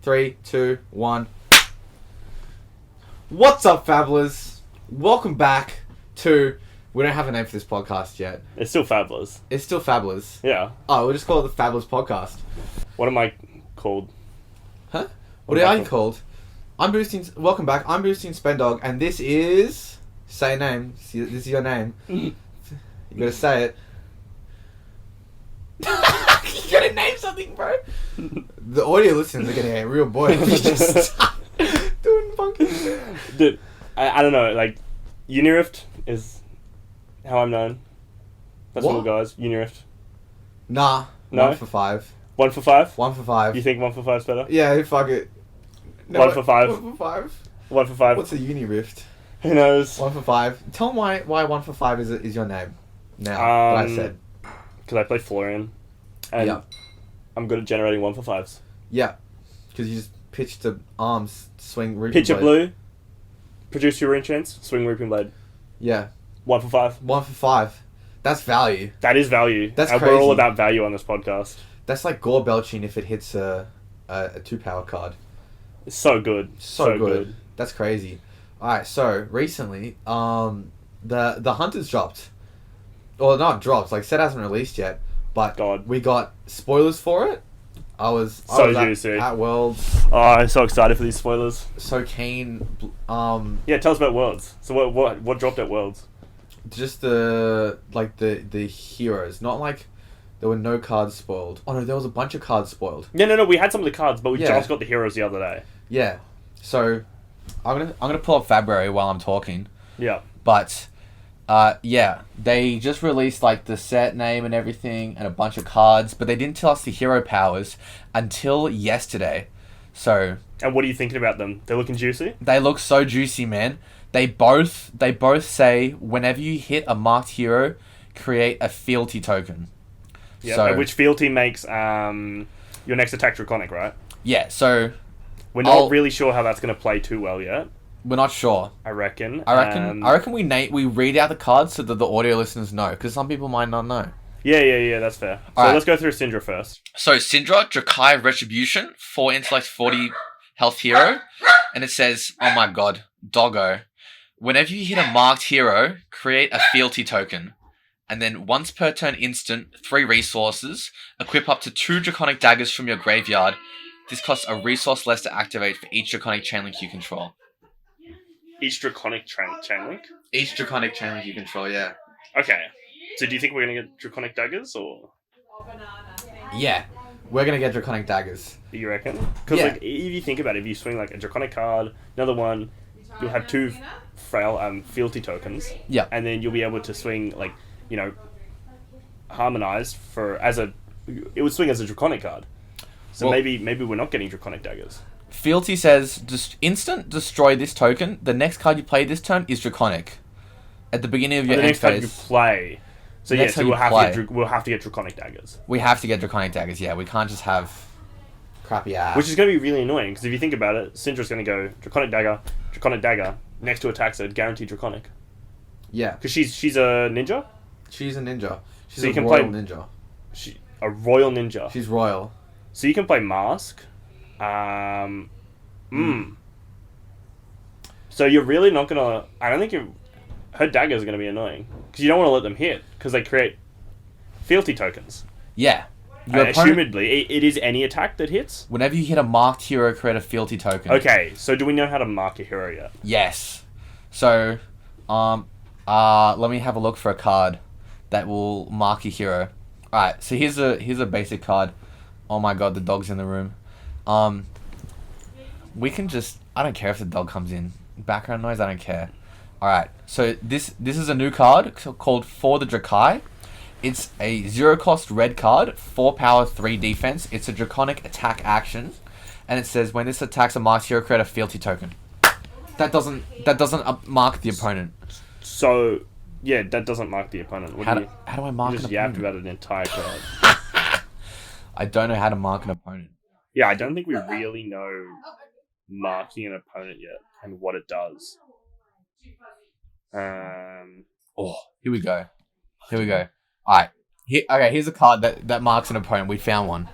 3, 2, 1. What's up, FABBLER'S? Welcome back to... We don't have a name for this podcast yet. It's still FABBLER'S. It's still FABBLER'S. Yeah. Oh, we'll just call it the FABBLER'S podcast. What am I called? Huh? What are you called? I'm boosting... Welcome back. I'm boosting Spendog, and this is... Say a name. This is your name. You gotta say it. You gotta name something, bro. The audio listeners are getting a real boy if you just start doing funky shit. Dude, I don't know. Like, Unirift is how I'm known. That's What? all guys. Unirift. Nah. No? 1 for 5. 1 for 5? 1 for 5. You think 1 for 5's better? Yeah, fuck it. No, 1 for 5. 1 for 5. 1 for 5. What's a uni rift? Who knows? 1 for 5. Tell them why 1 for 5 is your name. Now, what I said. Because I play Florian. And Yeah. I'm good at generating 1 for 5's. Yeah. Because you just pitch the arms, swing, reaping Pitcher blade. blue. Produce your enchants. Swing reaping blade. Yeah. 1 for 5. 1 for 5. That's value. That is value. That's and crazy. we're all about value on this podcast. That's like gore belching if it hits a 2-power card. It's so good. So good. That's crazy. Alright, so recently, the Hunters dropped. Well, not dropped, like, set hasn't released yet, but God. we got spoilers for it. I was juicy. at Worlds, Oh, I'm so excited for these spoilers. so keen. Yeah, tell us about Worlds. So what dropped at Worlds? Just the heroes, not like there were no cards spoiled. Oh no, there was a bunch of cards spoiled. No, we had some of the cards, but we Yeah. just got the heroes the other day. Yeah, so I'm gonna pull up February while I'm talking. Yeah. But, yeah, they just released, like, the set name and everything, and a bunch of cards, but they didn't tell us the hero powers until yesterday. So, And what are you thinking about them? They're looking juicy? they look so juicy, man. They both say, whenever you hit a marked hero, create a fealty token. Yeah. So, Which fealty makes your next attack draconic, right? yeah, so, We're not really sure how that's going to play too well yet. we're not sure. I reckon. I reckon we read out the cards so that the audio listeners know, because some people might not know. Yeah, that's fair. So Alright. let's go through Syndra first. So, Syndra, Drakai Retribution, 4 intellect, 40 health hero. And it says, oh my god, doggo. Whenever you hit a marked hero, create a fealty token. And then once per turn instant, 3 resources, equip up to 2 Draconic Daggers from your graveyard. This costs a resource less to activate for each Draconic Chainlink you control. Each draconic chain link? Each Draconic Chainlink you control, yeah. Okay. So do you think we're going to get draconic daggers, or Yeah, we're gonna get Draconic Daggers. do you reckon? Because Yeah. like, if you think about it, if you swing like a draconic card, another one, you'll have 2 frail fealty tokens. Yeah. And then you'll be able to swing like, harmonized it would swing as a draconic card. So Well- maybe we're not getting draconic daggers. Fealty says, instant destroy this token. The next card you play this turn is Draconic. At the beginning of your The end next card you phase, play. So Next so time you we'll have to get draconic daggers. we have to get Draconic Daggers, yeah. We can't just have crappy ass. Which is going to be really annoying, because if you think about it, Syndra's going to go draconic dagger, next to attacks are guaranteed draconic. Yeah. Because she's a ninja? She's a ninja. She's So a you can royal play- ninja. A royal ninja. She's royal. So you can play Mask. So you're really not going to... I don't think her daggers are going to be annoying. Because you don't want to let them hit, because they create fealty tokens. Yeah. Your opponent, Assumedly, it is any attack that hits? whenever you hit a marked hero, create a fealty token. Okay, so do we know how to mark a hero yet? Yes. So, let me have a look for a card that will mark a hero. Alright, so here's a basic card. Oh my god, the dog's in the room. We can just... I don't care if the dog comes in. Background noise, I don't care. Alright, so this is a new card called For the Drakai. It's a 0-cost red card, 4 power, 3 defense. It's a draconic attack action. And it says, when this attacks a marked hero, create a fealty token. That doesn't mark the opponent. So, yeah, that doesn't mark the opponent. How do I mark You an just opponent? yapped about an entire card. I don't know how to mark an opponent. Yeah, I don't think we really know marking an opponent yet and what it does. Oh, here we go. Alright. Here's a card that marks an opponent. We found one.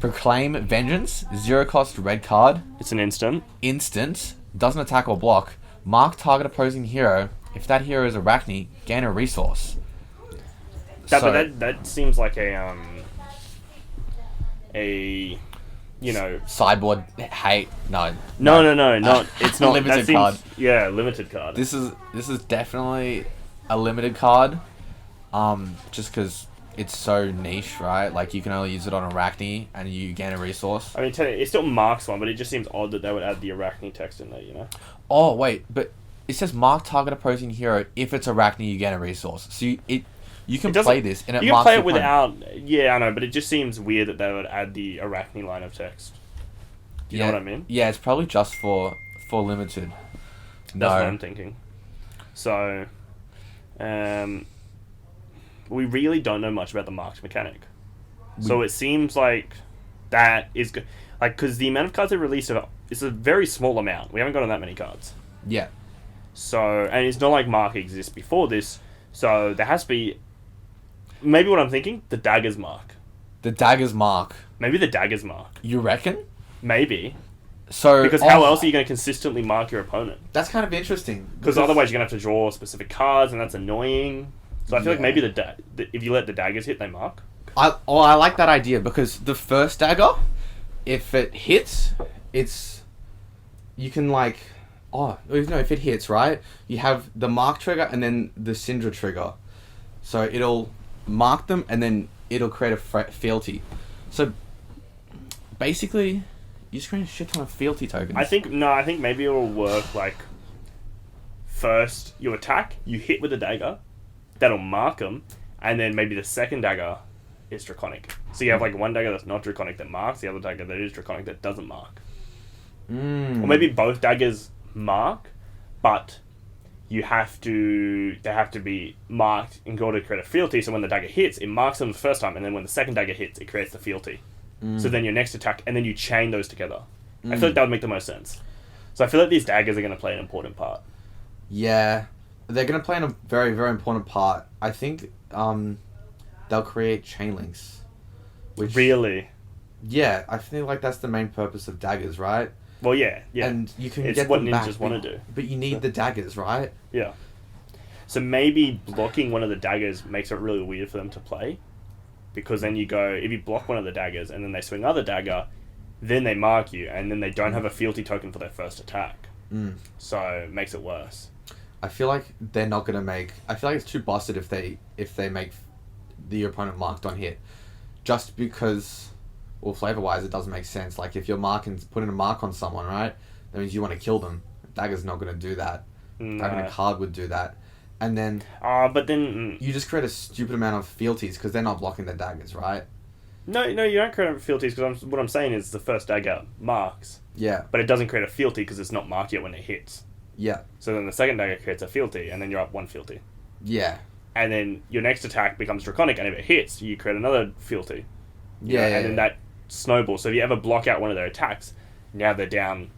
Proclaim Vengeance, 0 cost red card, It's an instant. instant, doesn't attack or block. Mark target opposing hero. If that hero is Arachne, gain a resource. But that seems like a Sideboard hate. No. No, not it's not Limited that seems, card. Yeah, limited card. This is definitely a limited card. Just because it's so niche, right? Like you can only use it on Arachne and you gain a resource. I mean, it still marks one, but it just seems odd that they would add the Arachne text in there. You know. Oh wait, but it says mark target opposing hero. If it's Arachne, you gain a resource. So you can play this and it you can marks play the it without. Yeah, I know, but it just seems weird that they would add the Arachne line of text. Do you know what I mean? Yeah, it's probably just for limited. That's what I'm thinking. So, we really don't know much about the marked mechanic. So it seems like that is good. Like, because the amount of cards they released is a very small amount. We haven't gotten that many cards. Yeah. So, and it's not like mark exists before this. So there has to be. Maybe what I'm thinking, the dagger's mark. The dagger's mark. Maybe the dagger's mark. You reckon? Maybe. So because how else are you going to consistently mark your opponent? That's kind of interesting. Because otherwise you're going to have to draw specific cards, and that's annoying. So I feel like maybe if you let the daggers hit, they mark. I like that idea because the first dagger, if it hits, you can if it hits, right, you have the mark trigger and then the Syndra trigger. So it'll mark them and then it'll create a fealty. So basically, you just create a shit ton of fealty tokens. I think maybe it will work like first you attack, you hit with a dagger, that'll mark them, and then maybe the second dagger is draconic. So you have like one dagger that's not draconic that marks, the other dagger that is draconic that doesn't mark. Or maybe both daggers mark, but they have to be marked in order to create a fealty. So when the dagger hits, it marks them the first time, and then when the second dagger hits, it creates the fealty. So then your next attack, and then you chain those together. I feel like that would make the most sense. So I feel like these daggers are going to play an important part. Yeah, they're going to play a very, very important part. I think they'll create chain links. Which, really? Yeah, I feel like that's the main purpose of daggers, right? Well, yeah. And you can it's get what them ninjas back, want to do. But you need the daggers, right? Yeah. So maybe blocking one of the daggers makes it really weird for them to play. Because then if you block one of the daggers and then they swing another dagger, then they mark you, and then they don't have a fealty token for their first attack. So it makes it worse. I feel like they're not gonna make. I feel like it's too busted if they make the opponent marked on hit, just because, well, flavor wise, it doesn't make sense. Like if you're putting a mark on someone, right? That means you want to kill them. Dagger's not gonna do that. No. Having a card would do that, and then. But then you just create a stupid amount of fealties because they're not blocking their daggers, right? No, you don't create fealties because what I'm saying is the first dagger marks. Yeah. But it doesn't create a fealty because it's not marked yet when it hits. Yeah. So then the second dagger creates a fealty, and then you're up one fealty. Yeah. And then your next attack becomes draconic, and if it hits, you create another fealty. And then that snowballs. So if you ever block out one of their attacks, now they're down,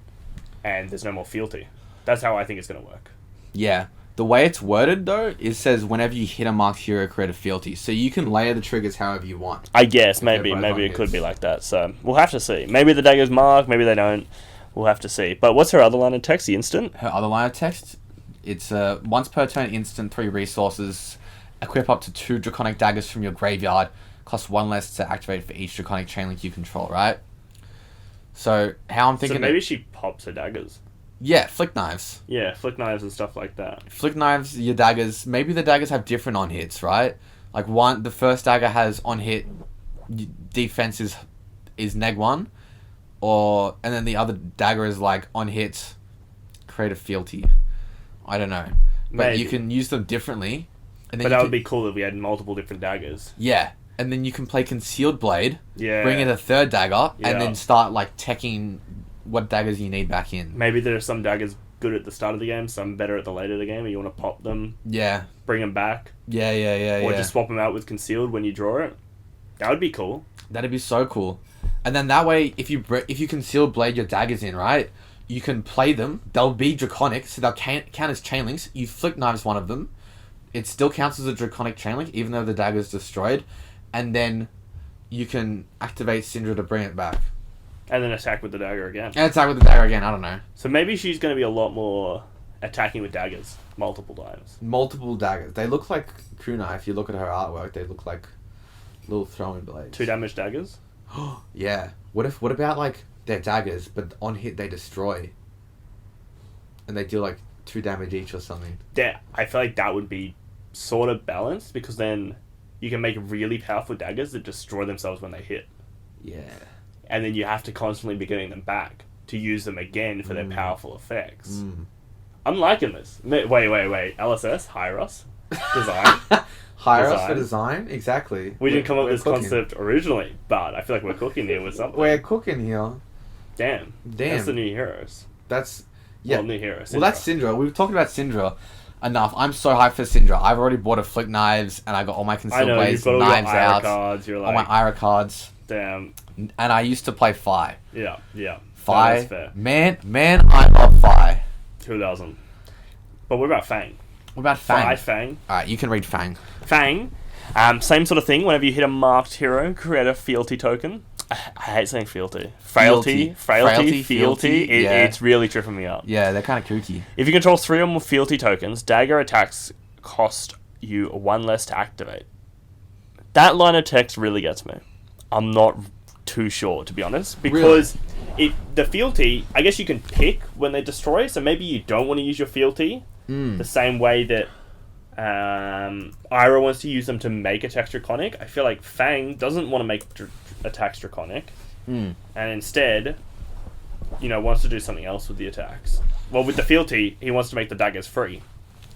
and there's no more fealty. That's how I think it's going to work. Yeah. The way it's worded, though, it says whenever you hit a marked hero, create a fealty. So you can layer the triggers however you want. I guess, maybe it could be like that. So we'll have to see. Maybe the daggers mark, maybe they don't. We'll have to see. But what's her other line of text, the instant? Her other line of text, it's once per turn instant, 3 resources, equip up to 2 draconic daggers from your graveyard, cost 1 less to activate for each draconic chain link you control, right? So how I'm thinking... So maybe she pops her daggers. Yeah, flick knives. Yeah, flick knives and stuff like that. Flick knives, your daggers. Maybe the daggers have different on hits, right? Like the first dagger has on hit defense is neg 1, and then the other dagger is like on hit create a fealty. I don't know, but you can use them differently. And then but that would be cool if we had multiple different daggers. Yeah, and then you can play concealed blade. Yeah. Bring in a third dagger, and then start like teching what daggers you need back in. Maybe there are some daggers good at the start of the game, some better at the later of the game, and you want to pop them. Yeah. Bring them back. Yeah. Or just swap them out with concealed when you draw it. That would be cool. That'd be so cool. And then that way, if you conceal blade your daggers in, right, you can play them. They'll be draconic, so they'll count as chain links. You flick knives one of them. It still counts as a draconic chain link, even though the dagger's destroyed. And then you can activate Syndra to bring it back. And then attack with the dagger again. And attack with the dagger again, I don't know. So maybe she's going to be a lot more attacking with daggers multiple times. Multiple daggers. They look like Kuna. If you look at her artwork, they look like little throwing blades. 2 damage daggers? Yeah. What about like their daggers, but on hit they destroy? And they deal like 2 damage each or something. Yeah, I feel like that would be sort of balanced, because then you can make really powerful daggers that destroy themselves when they hit. Yeah. And then you have to constantly be getting them back to use them again for their powerful effects. I'm liking this. Wait. LSS? Hyros? Design? Hyros for design? Exactly. We didn't come up with this concept originally, but I feel like we're cooking here with something. We're cooking here. Damn. That's the new heroes. That's... Yeah. Well, new hero. Syndra. Well, that's Syndra. We've talked about Syndra enough. I'm so hyped for Syndra. I've already bought a Flick Knives, and I got all my Concealed Blades knives out. Cards. You're like, all my Ira cards. Damn. And I used to play Fi. Yeah. Fi. Fair. Man, I love Fi. Who doesn't? But what about Fang? What about Fang? Fang. Alright, you can read Fang. Fang. Same sort of thing. Whenever you hit a marked hero, create a fealty token. I hate saying fealty. Frailty. It's really tripping me up. Yeah, they're kind of kooky. If you control 3 or more fealty tokens, dagger attacks cost you 1 less to activate. That line of text really gets me. I'm not too sure, to be honest, because the fealty, I guess you can pick when they destroy, so maybe you don't want to use your fealty the same way that Ira wants to use them to make attacks draconic. I feel like Fang doesn't want to make attacks draconic, and instead, wants to do something else with the attacks. Well, with the fealty, he wants to make the daggers free.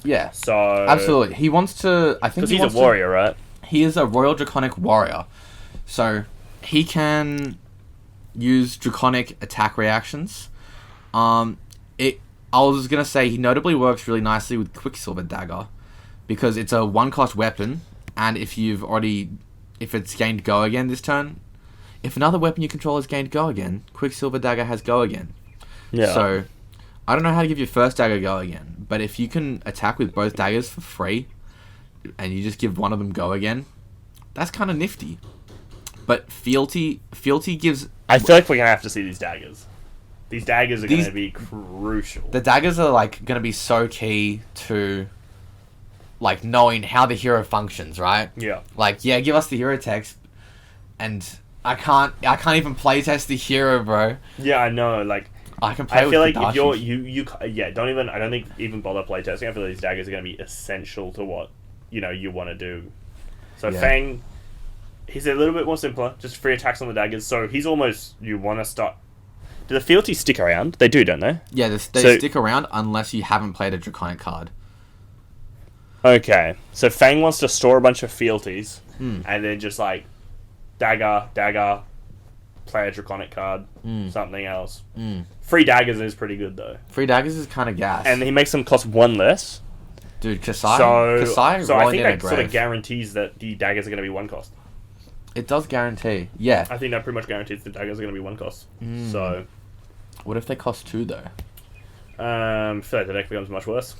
Yeah. So absolutely, he wants to. I think because he's a warrior, right? He is a royal draconic warrior, so he can use draconic attack reactions. I was gonna say he notably works really nicely with Quicksilver Dagger, because it's a 1-cost weapon, and if it's gained Go again this turn, if another weapon you control has gained Go again, Quicksilver Dagger has Go again. Yeah. So, I don't know how to give your first dagger Go again, but if you can attack with both daggers for free, and you just give one of them Go again, that's kind of nifty. But fealty gives... I feel like we're going to have to see these daggers. These daggers are going to be crucial. The daggers are going to be so key to knowing how the hero functions, right? Yeah. Give us the hero text, and I can't even playtest the hero, bro. Yeah, I know. I can play. I feel like if I don't think even bother playtesting. I feel like these daggers are going to be essential to what you want to do. So Fang, he's a little bit more simpler, just free attacks on the daggers. So he's almost you want to start. Do the fealties stick around? They do, don't they? Yeah, they stick around unless you haven't played a draconic card. Okay, so Fang wants to store a bunch of fealties, and then just dagger, play a draconic card, something else. Free daggers is pretty good though. Free daggers is kind of gas, and he makes them cost 1 less. Dude, Kasai. So I think that sort of guarantees that the daggers are going to be 1 cost. It does guarantee, yeah. I think that pretty much guarantees the daggers are going to be 1 cost. So, what if they cost 2 though? I feel like the deck becomes much worse.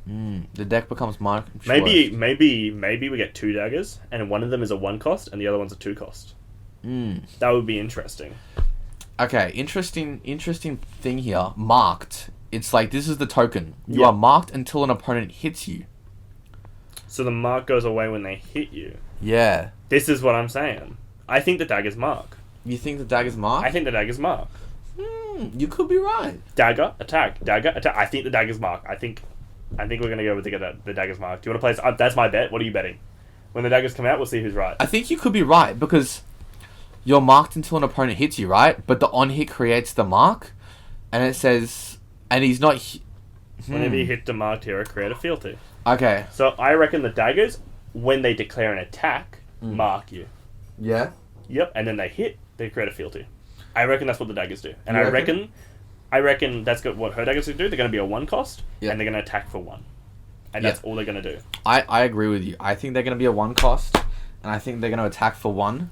The deck becomes much worse. Maybe we get 2 daggers, and one of them is a 1 cost, and the other one's a 2 cost. That would be interesting. Okay, interesting thing here. Marked. It's this is the token. You are marked until an opponent hits you. So the mark goes away when they hit you. Yeah. This is what I'm saying. I think the dagger's mark. You think the dagger's mark? I think the dagger's mark. You could be right. Dagger, attack. I think the dagger's mark. I think we're going to go with the dagger's mark. Do you want to play... that's my bet. What are you betting? When the daggers come out, we'll see who's right. I think you could be right, because you're marked until an opponent hits you, right? But the on-hit creates the mark, and it says... And he's not... Whenever you hit the marked hero, create a fealty. Okay. So I reckon the daggers, when they declare an attack, mark you. Yeah? Yep, and then they hit, they create a fealty. I reckon that's what the daggers do. And I reckon that's what her daggers do. They're going to be a 1 cost, and they're going to attack for 1. And that's all they're going to do. I agree with you. I think they're going to be a 1 cost, and I think they're going to attack for 1,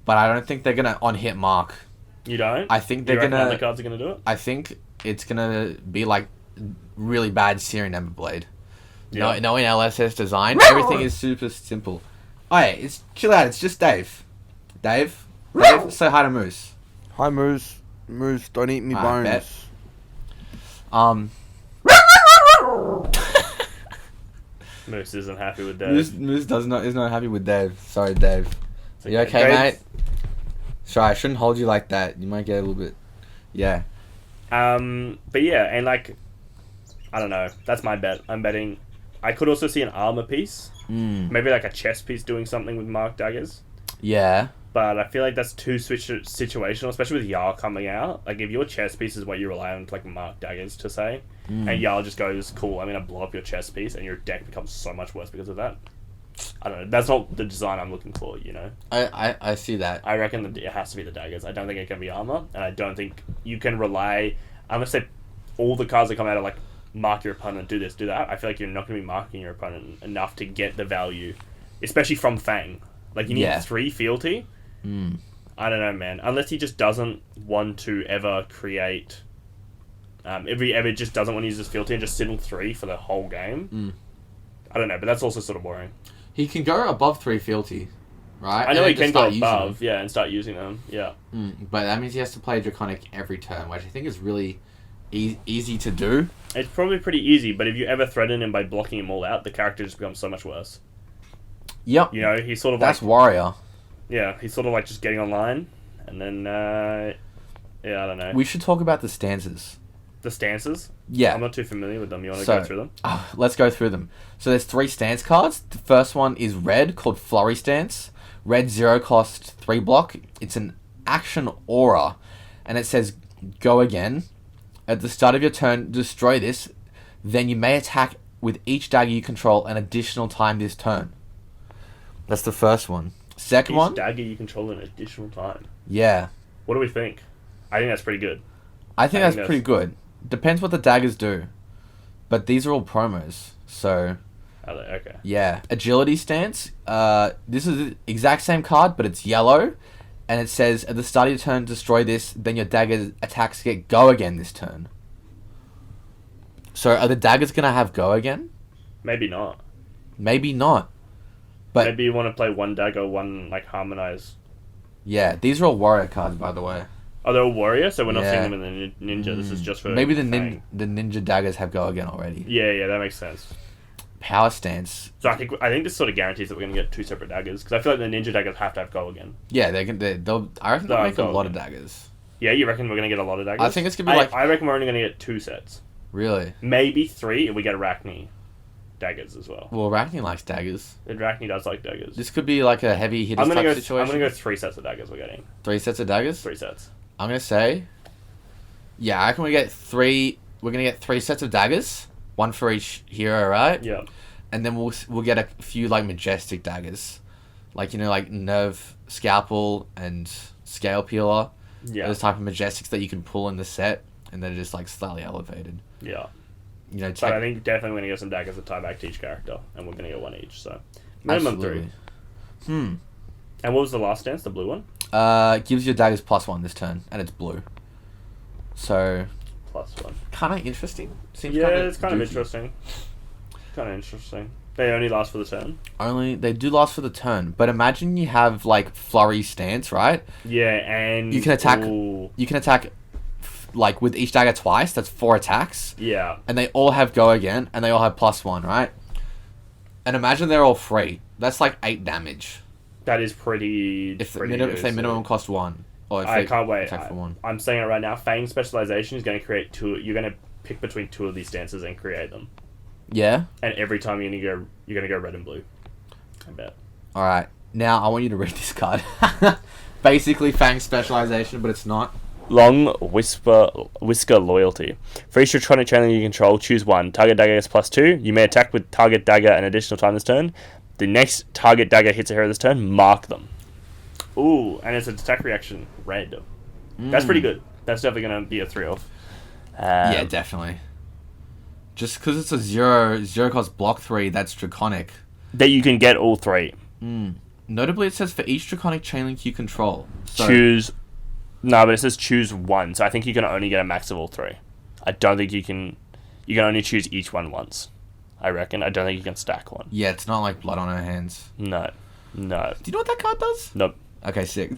but I don't think they're going to on-hit mark. You don't? I think they're going to... other cards are going to do it? I think it's going to be really bad Suren Blade. Yeah. Knowing LSS design, everything is super simple. Oh, yeah, chill out. It's just Dave. Dave, Say hi to Moose. Hi, Moose. Moose, don't eat me Alright, bones. Moose isn't happy with Dave. Moose is not happy with Dave. Sorry, Dave. It's Are you okay, mate? Sorry, I shouldn't hold you like that. You might get a little bit... Yeah. But yeah, and like, I don't know. That's my bet. I'm betting. I could also see an armor piece. Maybe like a chest piece doing something with marked daggers. Yeah. But I feel like that's too situational, especially with Jarl coming out. Like, if your chest piece is what you rely on, like, marked daggers to say, and Jarl just goes, cool, I'm going to blow up your chest piece, and your deck becomes so much worse because of that. I don't know. That's not the design I'm looking for, you know? I see that. I reckon that it has to be the daggers. I don't think it can be armor, and I don't think you can rely... Unless they... All the cards that come out are, like, mark your opponent, do this, do that. I feel like you're not going to be marking your opponent enough to get the value, especially from Fang. Like, you need 3 fealty. I don't know, man. Unless he just doesn't want to ever create... if he ever just doesn't want to use his fealty and just sit on 3 for the whole game. I don't know, but that's also sort of boring. He can go above 3 fealty, right? I know he can go above, and start using them, But that means he has to play Draconic every turn, which I think is really easy to do. It's probably pretty easy, but if you ever threaten him by blocking him all out, the character just becomes so much worse. Yep. You know, he's sort of That's like... Warrior. Yeah, he's sort of like just getting online, and then, I don't know. We should talk about the stances. The stances? Yeah. I'm not too familiar with them. You want to go through them? Let's go through them. So there's 3 stance cards. The first one is red, called Flurry Stance. Red 0 cost 3 block. It's an action aura, and it says, go again. At the start of your turn, destroy this. Then you may attack with each dagger you control an additional time this turn. That's the first one. Second one? Each dagger you control an additional time. Yeah. What do we think? I think that's pretty good. I think that's pretty good. Depends what the daggers do. But these are all promos, so... Are they? Okay. Yeah. Agility Stance. This is the exact same card, but it's yellow. And it says, at the start of your turn, destroy this, then your dagger attacks get go again this turn. So are the daggers going to have go again? Maybe not. Maybe not. But maybe you want to play one dagger, one, like, harmonize. Yeah, these are all warrior cards, by the way. Oh, they're all warrior, so we're not seeing them in the ninja. This is just for maybe the ninja daggers have go again already. Yeah, that makes sense. Power Stance. So I think this sort of guarantees that we're going to get 2 separate daggers, because I feel like the ninja daggers have to have go again. Yeah, I reckon they'll make a lot of daggers. Yeah, you reckon we're going to get a lot of daggers? I think it's going to be I reckon we're only going to get 2 sets. Really? Maybe 3 if we get Arachne daggers as well. Well, Arachne likes daggers. Arachne does like daggers. This could be like a heavy hitters type situation. I'm going to go 3 sets of daggers we're getting. 3 sets of daggers? 3 sets. I'm going to say... Yeah, I reckon we get 3... We're going to get 3 sets of daggers. 1 for each hero, right? Yeah. And then we'll get a few, like, majestic daggers. Like, you know, like Nerve Scalpel and Scale Peeler. Yeah. Those type of majestics that you can pull in the set. And they're just, like, slightly elevated. Yeah. You know, but I think definitely we're going to get some daggers that tie back to each character. And we're going to get 1 each, so... Minimum Absolutely. 3. And what was the last stance, the blue one? Gives your daggers +1 this turn. And it's blue. So... +1. Kind of interesting. Seems it's kind of interesting. Kind of interesting. They only last for the turn? They do last for the turn. But imagine you have, like, Flurry Stance, right? Yeah, and... You can attack... Ooh. You can attack... Like, with each dagger twice, that's 4 attacks. Yeah. And they all have go again, and they all have +1, right? And imagine they're all free. That's like 8 damage. That is pretty... If they minimum cost 1. Or if I can't wait. Attack for 1. I'm saying it right now. Fang Specialization is going to create 2... You're going to pick between 2 of these stances and create them. Yeah? And every time you're going to go red and blue. I bet. Alright. Now, I want you to read this card. Basically, Fang Specialization, but it's not. Long Whisker Loyalty. For each Draconic Chain you control, choose 1. Target dagger gets +2. You may attack with target dagger an additional time this turn. The next target dagger hits a hero this turn, mark them. Ooh, and it's an attack reaction, red. That's pretty good. That's definitely going to be a 3-off. Yeah, definitely. Just because it's a 0 cost block 3, that's Draconic. That you can get all 3. Notably, it says for each Draconic chain link you control. So choose... No, but it says choose 1, so I think you can only get a max of all 3. I don't think you can... You can only choose each one once, I reckon. I don't think you can stack one. Yeah, it's not like Blood on Her Hands. No. Do you know what that card does? Nope. Okay, sick.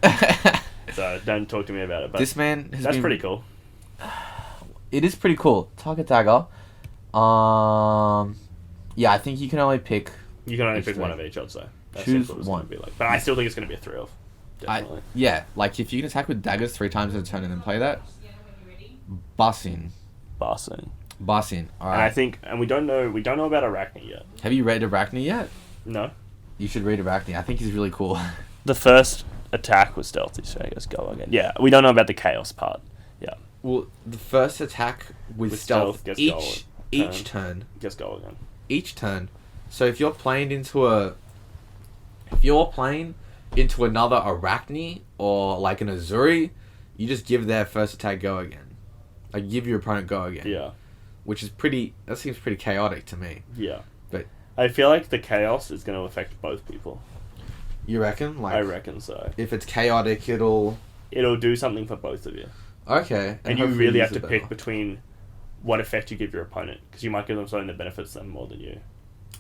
So don't talk to me about it. But This man has that's been... pretty cool. It is pretty cool. Target dagger. Yeah, I think you can only pick... You can only Each pick one three. of each, I'd say. That's Choose what it's one. Gonna be like. But I still think it's going to be a 3 off. Definitely. Yeah, like if you can attack with daggers 3 times in a turn and then play that, bussin. Barsing. Bussin. And I Alright. think, and we don't know about Arachne yet. Have you read Arachne yet? No. You should read Arachne. I think he's really cool. The first attack was stealthy, so I guess go again. Yeah, we don't know about the chaos part. Yeah, Well, the first attack with stealth, gets each turn. Just go again. Each turn. So if you're playing into another Arachne or like an Azuri, you just give their first attack go again. Like give your opponent go again. Yeah. Which is that seems pretty chaotic to me. Yeah. But I feel like the chaos is going to affect both people. you reckon? Like I reckon so. if it's chaotic, it'll do something for both of you. okay. And you hopefully really use have to it pick better. between what effect you give your opponent, because you might give them something that benefits them more than you.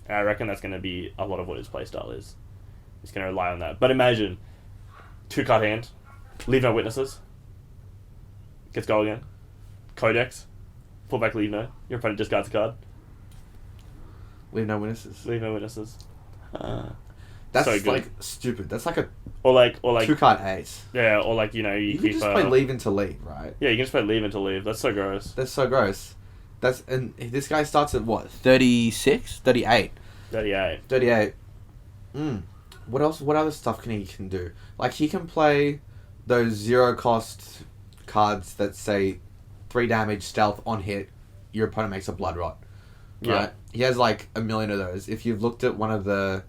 And I reckon that's going to be a lot of what his playstyle is. He's going to rely on that. But imagine 2-card hand, leave no witnesses, gets go again, codex, pull back, leave no. Your opponent discards a card, Leave no witnesses. leave no witnesses. That's so good. like stupid. That's like a Or like 2-card ace. yeah, or like you You keep can just play leave into leave, right? Yeah, you can just play leave until leave. That's so gross. That's so gross. And this guy starts at what? 36? 38. 38. 38. What else? What other stuff can he do? Like he can play those 0 cost cards that say 3 damage stealth on hit. Your opponent makes a blood rot. Right? Yeah. He has like a million of those. If you've looked at one of the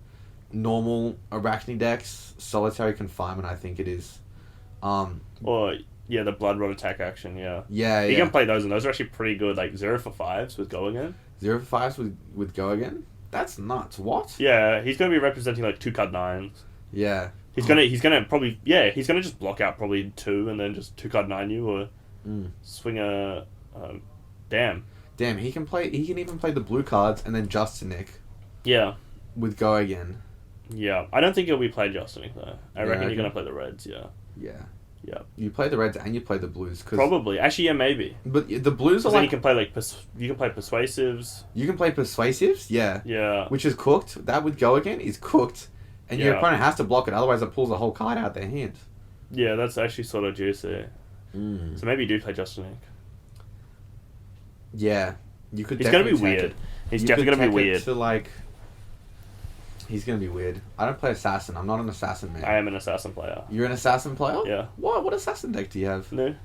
normal Arachne decks, Solitary Confinement, I think it is. Or yeah, the blood rod attack action. Yeah. Yeah, You yeah. can play those, and those are actually pretty good. Like 0 for 5s with go again. 0 for 5s with go again. That's nuts. What? Yeah, he's gonna be representing like 2-card 9s. Yeah. He's gonna probably he's gonna just block out probably 2 and then just 2-card 9 you or swing a damn. Damn, he can even play the blue cards and then Justinic Yeah. with go again. Yeah. I don't think he'll be played Justinic though. I reckon okay. you're gonna play the reds. Yeah. Yeah. Yeah. You play the reds and you play the blues. Probably. Actually, yeah, maybe. But the blues are Then you like... can play like you can play persuasives. You can play persuasives, yeah. Yeah. Which is cooked. That with go again is cooked. And your Yeah. opponent has to block it, otherwise it pulls the whole card out their hand. Yeah, that's actually sort of juicy. So maybe you do play Justinic. Yeah. You could He's gonna be definitely take weird. it. He's You definitely could gonna be take it weird. to like... He's gonna be weird. I don't play assassin. I'm not an assassin, man. I am an assassin player. You're an assassin player? Yeah. What? What assassin deck do you have? No, Do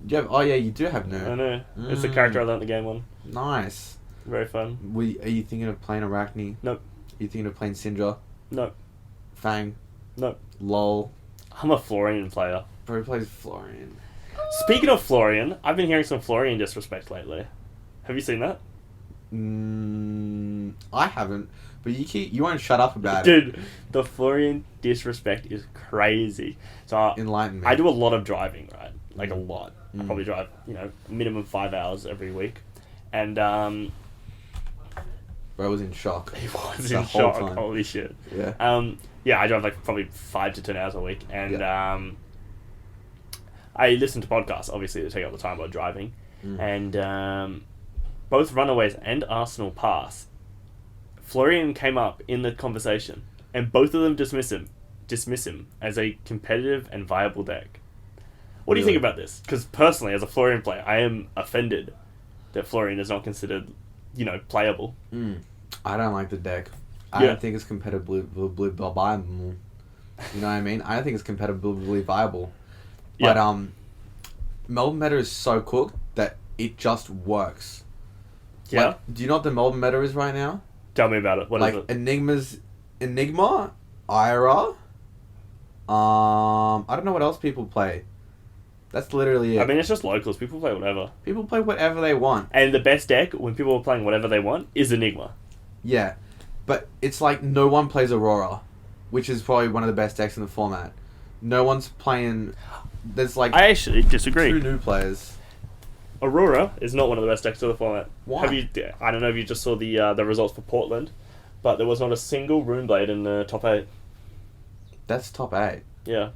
you have? Oh yeah, you do have I no. know. It's the character I learned the game on. Nice. Very fun. Are you thinking of playing Arachne? Nope. Are you thinking of playing Syndra? Nope. Fang? Nope. Lol. I'm a Florian player. Probably plays Florian. Speaking of Florian, I've been hearing some Florian disrespect lately. Have you seen that? I haven't, but you won't shut up about it. Dude, the Florian disrespect is crazy. So Enlighten me. I do a lot of driving, right? Like a lot. I probably drive, minimum 5 hours every week. And Bro was in shock. he was The in whole shock. time. Holy shit. Yeah. Yeah, I drive like probably 5 to 10 hours a week. And I listen to podcasts, obviously, to take up the time while driving. And both Runaways and Arsenal Pass, Florian came up in the conversation, and both of them dismiss him as a competitive and viable deck. What do you think about this? Because personally, as a Florian player, I am offended that Florian is not considered, playable. I don't like the deck. I Yeah. don't think it's competitively viable. You know what I mean? I don't think it's competitively viable. Yeah. But Melbourne meta is so cooked that it just works. Yeah. Like, do you know what the Melbourne meta is right now? Tell me about it. What is Like it? Enigma, Ira. I don't know what else people play. That's literally it. I mean, it's just locals. People play whatever. People play whatever they want. And the best deck, when people are playing whatever they want, is Enigma. Yeah, but it's like no one plays Aurora, which is probably one of the best decks in the format. No one's playing. There's like I actually disagree. 2 new players. Aurora is not one of the best decks of the format. Why? I don't know if you just saw the results for Portland, but there was not a single Runeblade in the top 8. That's top 8. Yeah.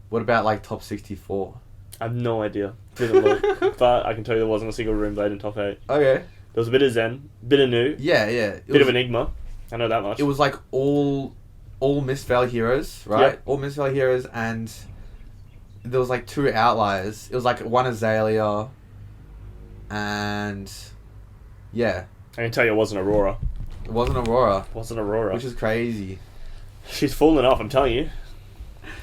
What about like top 64? I have no idea. Didn't look. But I can tell you there wasn't a single Rune Blade in top 8. Okay. There was a bit of Zen, bit of Nu, Yeah, yeah. bit of Enigma. I know that much. It was like all Mist Valley heroes, right? Yep. All Mist Valley heroes, and there was like 2 outliers. It was like one Azalea, and yeah, I can tell you it wasn't Aurora. it wasn't Aurora, Which which is crazy. She's falling off, I'm telling you.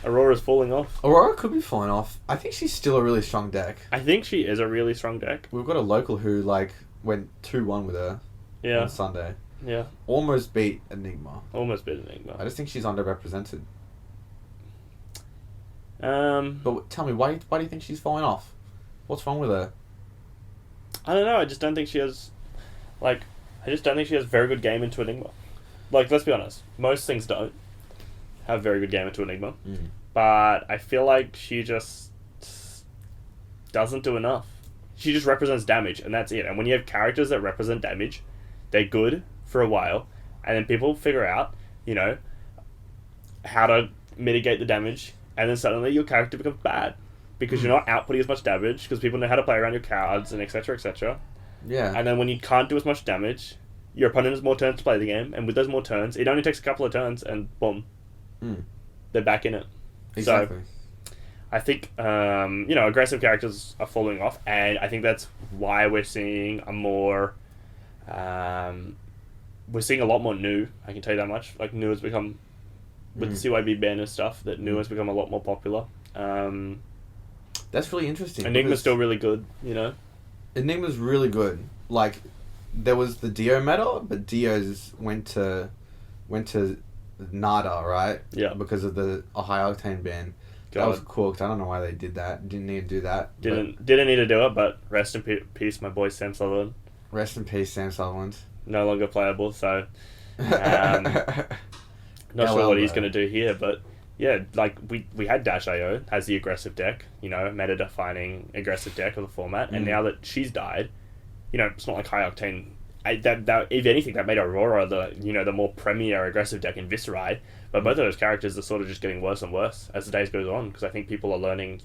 Aurora's falling off. Aurora could be falling off. I think she's still a really strong deck. I think she is a really strong deck. We've got a local who like went 2-1 with her Yeah. on Sunday. Yeah. Almost beat Enigma. Almost bit Enigma. I just think she's underrepresented. Um, But tell me, why do you think she's falling off? What's wrong with her? I don't know. I just don't think she has, very good game into Enigma. Like, let's be honest. Most things don't have very good game into Enigma. Mm. But I feel like she just doesn't do enough. She just represents damage, and that's it. And when you have characters that represent damage, they're good for a while, and then people figure out, how to mitigate the damage, and then suddenly your character becomes bad. Because you're not outputting as much damage, because people know how to play around your cards, and etc, etc. Yeah. And then when you can't do as much damage, your opponent has more turns to play the game, and with those more turns, it only takes a couple of turns, and boom, they're back in it. Exactly. So, I think, aggressive characters are falling off, and I think that's why we're seeing a more, we're seeing a lot more Nu, I can tell you that much. Like, Nu has become, with the CYB ban and stuff, that Nu has become a lot more popular. That's really interesting. Enigma's still really good, Enigma's really good. Like, there was the Dio meta, but Dio's went to Nada, right? Yeah. Because of the high octane ban. That was cooked. I don't know why they did that. Didn't need to do that. Didn't need to do it, but rest in peace, my boy Sam Sutherland. Rest in peace, Sam Sutherland. No longer playable, so not sure what he's going to do here, but yeah, like we had Dash.io as the aggressive deck, meta-defining aggressive deck of the format, and now that she's died, it's not like high octane. That if anything, that made Aurora the more premier aggressive deck in Viscerai. But both of those characters are sort of just getting worse and worse as the days goes on, because I think people are learning,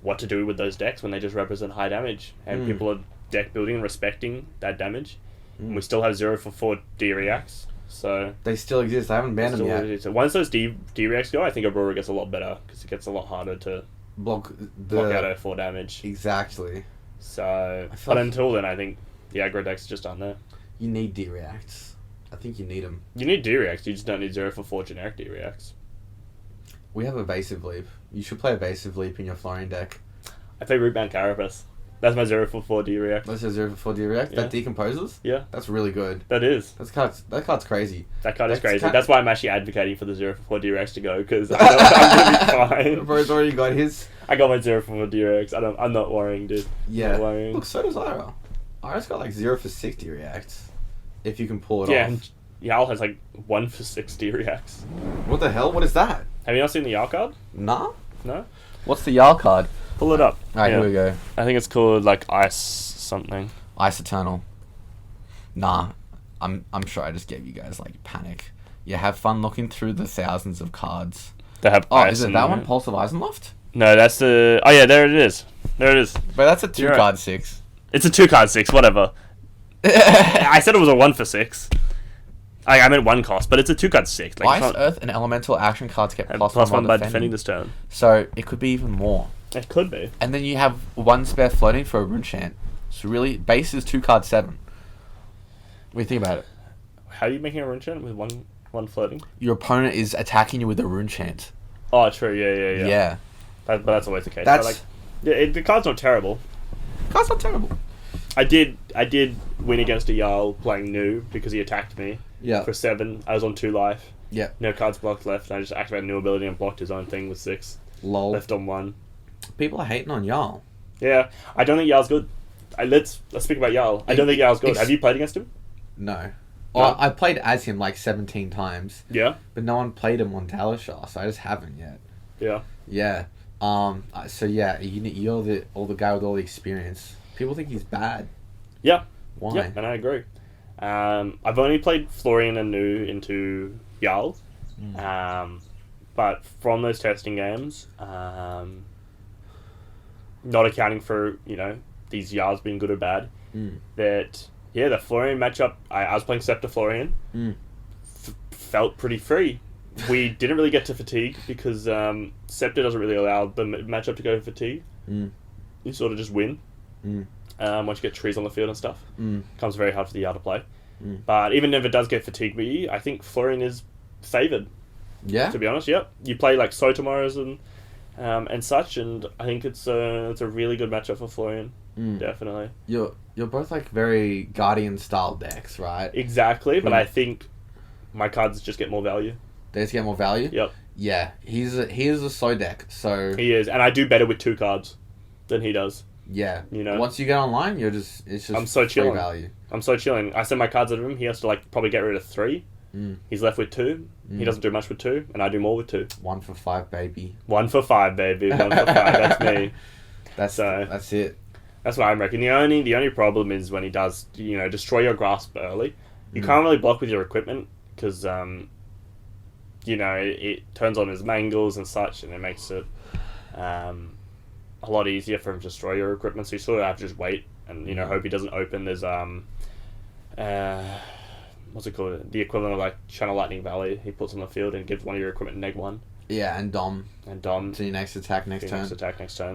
what to do with those decks when they just represent high damage, and people are deck building and respecting that damage. And we still have 0-for-4 D-reacts, so they still exist. I haven't banned them yet. So once those D-reacts go, I think Aurora gets a lot better, because it gets a lot harder to block out her 4 damage. Exactly. So, but until then, I think the aggro decks just aren't there. You need D-reacts. I think you need them. You need D-reacts, you just don't need 0-for-4 generic D-reacts. We have Evasive Leap. You should play Evasive Leap in your Florian deck. I play Rootbound Carapace. That's my 0-for-4 D-react. That's a 0-for-4 D-react? Yeah. That decomposes? Yeah. That's really good. That is. That card's crazy. That card is That's crazy. kind- That's why I'm actually advocating for the 0-for-4 D-reacts to go, because I know I'm going to be fine. Bro's already got his. I got my 0-for-4 D-reacts. I'm not worrying, dude. Yeah. Not worrying. Look, so does Ira. Ira's got like 0-for-6 D-reacts. If you can pull it Yeah, off. and Yal has like 1-for-6 D-reacts. What the hell? What is that? Have you not seen the Yal card? Nah? No? What's the Yarl card? Pull it up. Alright, Yeah. here we go. I think it's called like Ice something. Ice Eternal. Nah. I'm sure I just gave you guys like panic. Yeah, have fun looking through the thousands of cards. They have Oh, Ice is it in that there. one? Pulse of Eisenloft? No, that's the... Oh yeah, there it is. There it is. But that's a You're 2-card 6. It's a 2-card 6, whatever. I said it was a 1-for-6. I meant 1 cost, but it's a 2-card 6. Like, Ice, Earth, and Elemental action cards get and plus plus 1 1 by defending this turn. So it could be even more. It could be. And then you have 1 spare floating for a Rune Chant. So really, base is 2-card 7. What do you think about it? How are you making a rune chant with one floating? Your opponent is attacking you with a Rune Chant. Oh, true. Yeah. Yeah. But that's always the case. That's... But, like, yeah, the card's not terrible. Card's not terrible. I did win against a Jarl playing Nu because he attacked me Yeah. for 7. I was on 2 life. Yeah. No cards blocked left. And I just activated new ability and blocked his own thing with 6. Lol. Left on 1. People are hating on Jarl. Yeah, I don't think Jarl's good. Let's speak about Jarl. I don't think Jarl's good. Ex- Have you played against him? No. Well, I played as him like 17 times, Yeah. but no one played him on Talishar, so I just haven't yet. Yeah. Yeah. So yeah, you're the guy with all the experience. People think he's bad. Yeah. Why? Yeah, and I agree. I've only played Florian and Nu into Jarl. But from those testing games, not accounting for, these yards being good or bad, that, the Florian matchup, I was playing Scepter Florian, felt pretty free. We didn't really get to fatigue because Scepter doesn't really allow the matchup to go to fatigue. You sort of just win. Once you get trees on the field and stuff. Becomes very hard for the yard to play. But even if it does get fatigue beat, I think Florian is favoured. Yeah. To be honest, yep. You play like Sotomayor's and such, and I think it's a really good matchup for Florian. Definitely. You're both like very Guardian style decks, right? Exactly, but I think my cards just get more value. They just get more value? Yep. Yeah, he is a slow deck, so... He is, and I do better with 2 cards than he does. Yeah. You know? Once you get online, it's just I'm so free chilling. value. I'm so chilling. I send my cards at him, he has to probably get rid of 3. He's left with 2. He doesn't do much with 2, and I do more with 2. 1 for 5, baby. 1 for 5, baby. 1 for 5. That's me. That's it. That's what I'm reckoning. The only problem is when he does, destroy your grasp early. You can't really block with your equipment because, it turns on his mangles and such, and it makes it a lot easier for him to destroy your equipment. So you sort of have to just wait and hope he doesn't open. There's what's it called? The equivalent of like Channel Lightning Valley. He puts on the field and gives one of your equipment neg-1. Yeah, and Dom. To your next attack next turn.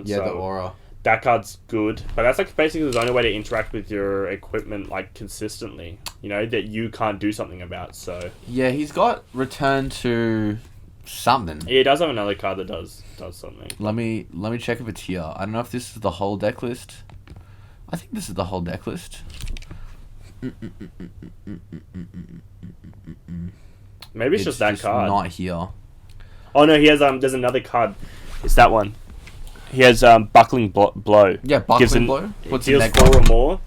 Yeah, so the aura. That card's good, but that's like basically the only way to interact with your equipment like consistently. That you can't do something about. So yeah, he's got return to something. Yeah, he does have another card that does something. Let me check if it's here. I don't know if this is the whole deck list. I think this is the whole deck list. Maybe it's just that card. Not here. Oh no, he has there's another card. It's that one. He has buckling blow. Yeah, buckling blow. Puts deals 4 or more.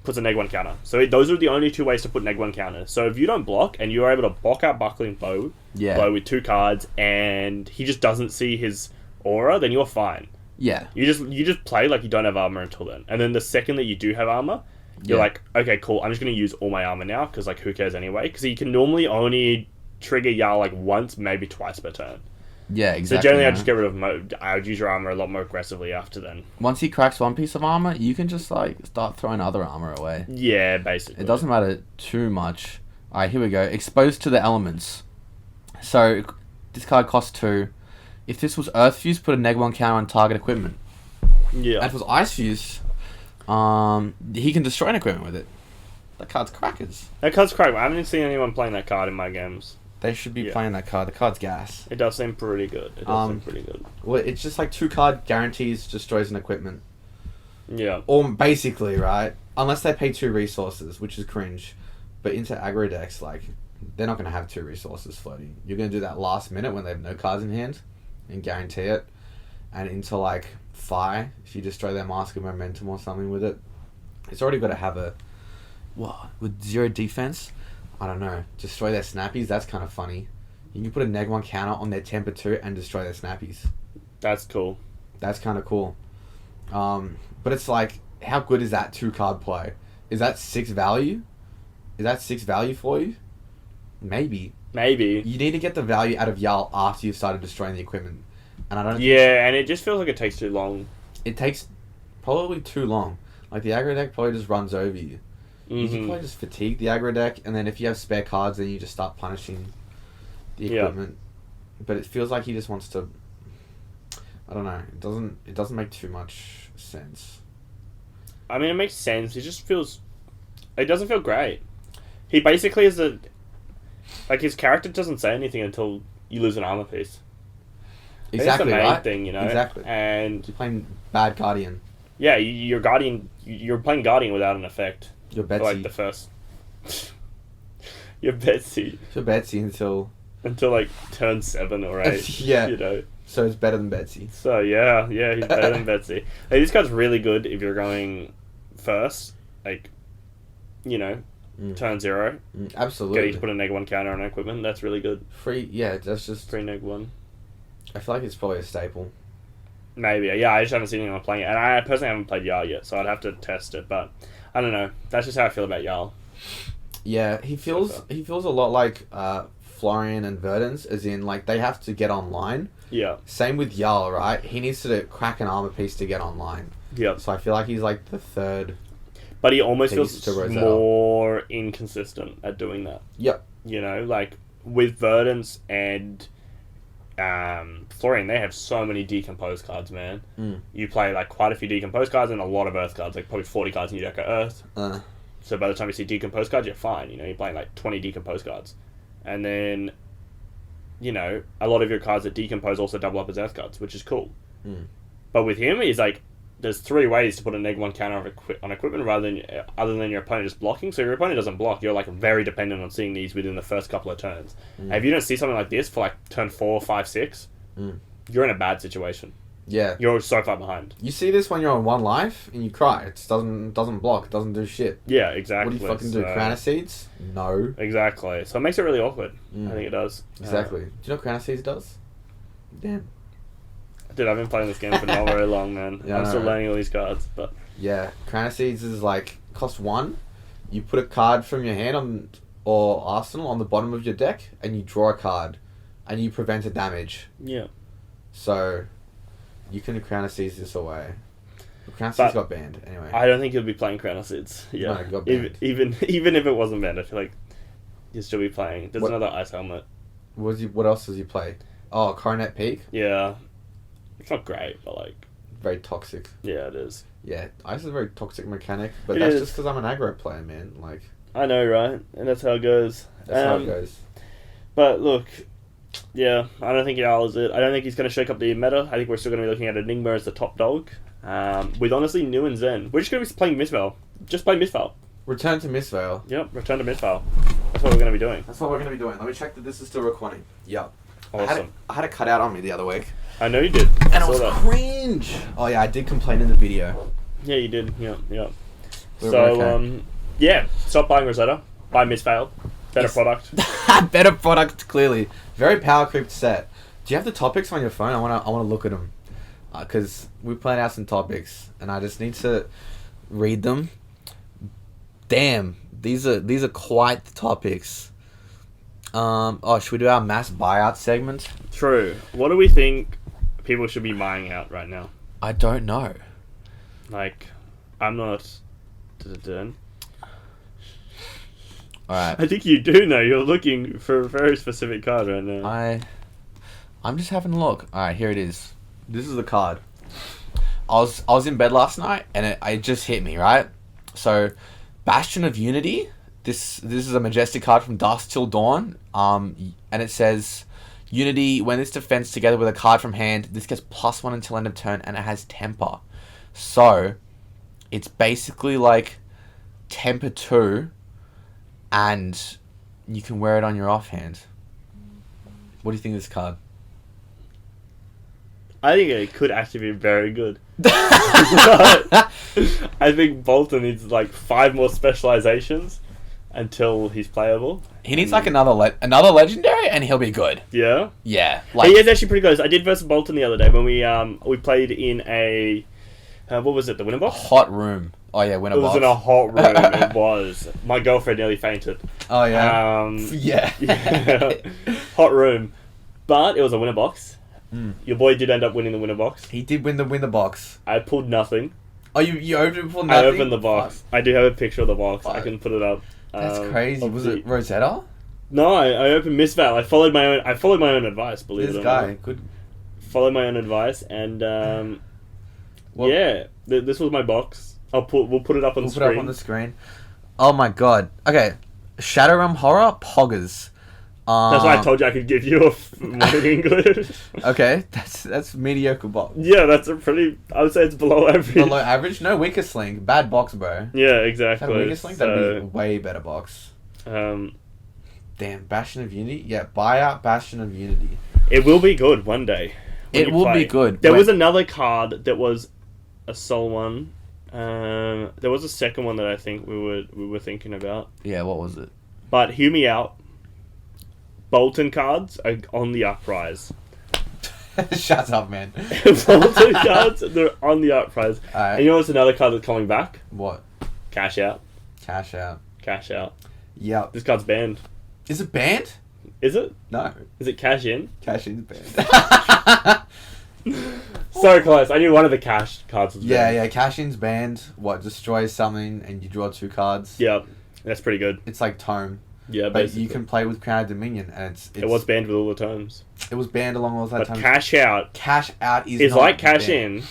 Puts a neg-1 counter. So those are the only 2 ways to put neg-1 counters. So if you don't block and you are able to block out buckling blow with 2 cards, and he just doesn't see his aura, then you're fine. Yeah. You just play like you don't have armor until then, and then the second that you do have armor, you're like, okay, cool. I'm just gonna use all my armor now because like who cares anyway? Because you can normally only trigger Jarl like once, maybe twice per turn. Yeah, exactly. So generally, I just get rid of. I would use your armor a lot more aggressively after then. Once he cracks one piece of armor, you can just like start throwing other armor away. Yeah, basically. It doesn't matter too much. Alright, here we go. Exposed to the elements. So this card costs 2. If this was Earth Fuse, put a neg-1 counter on target equipment. Yeah. And if it was Ice Fuse, he can destroy an equipment with it. That card's crackers. That card's crack. I haven't seen anyone playing that card in my games. They should be playing that card. The card's gas. It does seem pretty good. Well, it's just like 2 card guarantees destroys an equipment. Yeah. Or basically, right? Unless they pay 2 resources, which is cringe. But into aggro decks, like, they're not going to have 2 resources floating. You're going to do that last minute when they have no cards in hand and guarantee it. And into, like, Phi, if you destroy their Mask of Momentum or something with it, it's already got to have a... What? With 0 defense? I don't know. Destroy their snappies? That's kind of funny. You can put a neg-1 counter on their temper 2 and destroy their snappies. That's cool. That's kind of cool. But it's like, how good is that 2 card play? Is that 6 value? Is that 6 value for you? Maybe. You need to get the value out of Jarl after you've started destroying the equipment. And I don't. Yeah, and it just feels like it takes too long. It takes probably too long. Like the aggro deck probably just runs over you. You can probably just fatigue the aggro deck, and then if you have spare cards, then you just start punishing the equipment. But it feels like he just wants to. I don't know. It doesn't make too much sense. I mean, it makes sense. It just feels. It doesn't feel great. He basically is like his character doesn't say anything until you lose an armor piece. Exactly, that's the main right? thing, Exactly. And you're playing bad Guardian. Yeah, your Guardian. You're playing Guardian without an effect. You're Betsy. For, like the first. You're Betsy. You're Betsy until like turn 7 or 8. Yeah. So it's better than Betsy. So yeah, he's better than Betsy. Hey, this card's really good if you're going first, like, turn 0. Absolutely. Getting to put a neg-1 counter on equipment, that's really good. Free, yeah, that's just... Free neg-1. I feel like it's probably a staple. Maybe, yeah, I just haven't seen anyone playing it. And I personally haven't played Jarl yet, so I'd have to test it, but I don't know. That's just how I feel about Jarl. Yeah, he feels a lot like Florian and Verdance, as in, like, they have to get online. Yeah. Same with Jarl, right? He needs to crack an armor piece to get online. Yep. So I feel like he's, like, the third. But he almost Piece to feels Rosetta. more inconsistent at doing that. Yep. You know, like, with Verdance and Florian, they have so many decomposed cards, man. You play, like, quite a few decomposed cards and a lot of Earth cards, like, probably 40 cards in your deck are Earth. So by the time you see decomposed cards, you're fine. You know, you're playing, like, 20 decomposed cards. And then, you know, a lot of your cards that decompose also double up as Earth cards, which is cool. But with him, he's like, there's 3 ways to put a -1 counter on equipment other than your opponent just blocking. So if your opponent doesn't block, you're, like, very dependent on seeing these within the first couple of turns. And if you don't see something like this for, like, turn 4, 5, 6, you're in a bad situation. Yeah. You're so far behind. You see this when you're on 1 life and you cry. It doesn't block. It doesn't do shit. Yeah, exactly. What do you fucking do? Crown of Seeds? No. Exactly. So it makes it really awkward. I think it does. Exactly. Do you know what Crown of Seeds does? Damn. Dude, I've been playing this game for not very long, man. Yeah, I'm still right? learning all these cards, but... Yeah. Crown of Seeds is like, cost 1. You put a card from your hand or arsenal on the bottom of your deck and you draw a card and you prevent a damage. Yeah. So, you can Crown of Seeds this away. But Crown of Seeds got banned, anyway. I don't think you'll be playing Crown of Seeds. Yeah. No, it got banned. Even if it wasn't banned, I feel like you'd still be playing. There's another Ice Helmet. What else does he play? Oh, Coronet Peak? Yeah. It's not great, but, like... Very toxic. Yeah, it is. Yeah, Ice is a very toxic mechanic, but It that's is. just because I'm an aggro player, man. Like, I know, right? And that's how it goes. that's how it goes. But, look... Yeah, I don't think Jarl is it. I don't think he's going to shake up the meta. I think we're still going to be looking at Enigma as the top dog. With, honestly, New and Zen. We're just going to be playing Mistveil. Just play Mistveil. Return to Mistveil. Yep, return to Mistveil. That's what we're going to be doing. That's what we're going to be doing. Let me check that this is still recording. Yep. Awesome. I had it cut out on me the other week. I know you did. And I it saw was that. cringe. Oh, yeah, I did complain in the video. Yeah, you did. Yeah. We're So, okay. yeah, stop buying Rosetta. Buy Mistveil. Better Yes. product. Better product, clearly. Very power creeped set. Do you have the topics on your phone? I wanna look at them. Because we planned out some topics, and I just need to read them. Damn, these are quite the topics. Should we do our mass buyout segment? True. What do we think people should be buying out right now? I don't know. Like, I'm not... Alright. I think you do know. You're looking for a very specific card right now. I'm just having a look. Alright, here it is. This is the card. I was in bed last night and it just hit me, right? So, Bastion of Unity. This is a majestic card from Dusk Till Dawn. And it says, Unity, when it's defense together with a card from hand, this gets +1 until end of turn and it has temper. So, it's basically like temper 2 and you can wear it on your offhand. What do you think of this card? I think it could actually be very good. I think Bolton needs like 5 more specializations until he's playable. He needs like another legendary and he'll be good. Yeah? Yeah. He is actually pretty close. I did versus Bolton the other day when we played in a... what was it? The winner box? Hot room. Oh yeah, winner It was box. in a hot room. It was. My girlfriend nearly fainted. Oh yeah. Yeah. Hot room. But it was a winner box. Your boy did end up winning the winner box. He did win the winner box. I pulled nothing. Oh, you opened it for nothing? I opened the box. I do have a picture of the box. I can put it up. That's crazy. Was it Rosetta? No, I opened Mistveil. I followed my own advice. Believe This it or guy not. could. Followed my own advice, and Well- yeah, this was my box. We'll put it up on the screen. Put it up on the screen. Oh my god. Okay, Shadow Realm Horror Poggers. That's why I told you I could give you a more English. Okay, that's mediocre box. Yeah, that's a pretty... I would say it's below average. Below average? No, Weaker Sling. Bad box, bro. Yeah, If exactly. had Weaker Sling, that'd be way better box. Um, Damn, Bastion of Unity? Yeah, buy out Bastion of Unity. it will be good one day. when It you will play. be good. There When- was another card that was a soul one. There was a second one that I think we were thinking about. Yeah, what was it? But hear me out. Bolton cards are on the uprise. Shut up, man. Bolton cards, they're on the uprise. Alright. And you know what's another card that's coming back? What? Cash out. Cash out. Cash out. Yep. This card's banned. Is it banned? Is it? No. Is it cash in? Cash in's banned. So close. I knew one of the cash cards was Yeah, banned. yeah. Cash in's banned. What, destroys something and you draw 2 cards? Yeah, that's pretty good. It's like Tome. Yeah, But basically. you can play with Crown of Dominion and it's It was banned with all the terms. It was banned along all that But time. cash out Cash out is is not like cash banned. in.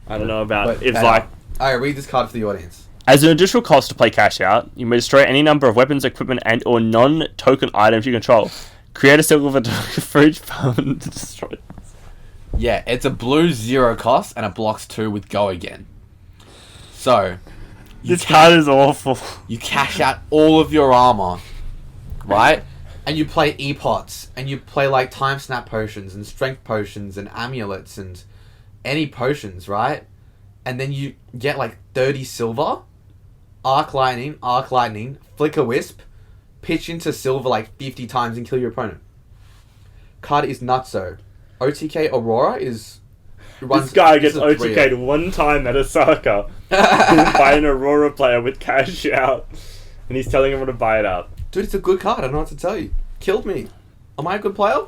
I don't know about But it's better. like Alright, read this card for the audience. as an additional cost to play cash out, you may destroy any number of weapons, equipment, and or non-token items you control. Create a circle of a token for each phone to destroy. Yeah, it's a blue 0 cost and it blocks 2 with go again. So, This card is awful. you cash out all of your armor, right? And you play epots, and you play like time snap potions and strength potions and amulets and any potions, right? And then you get like 30 silver, arc lightning, flicker wisp, pitch into silver like 50 times and kill your opponent. Card is nutso. OTK Aurora is... This guy gets this is a 3-0. OTK'd one time at Osaka by an Aurora player with cash out, and he's telling everyone to buy it up. Dude, it's a good card. I don't know what to tell you. Killed me. Am I a good player?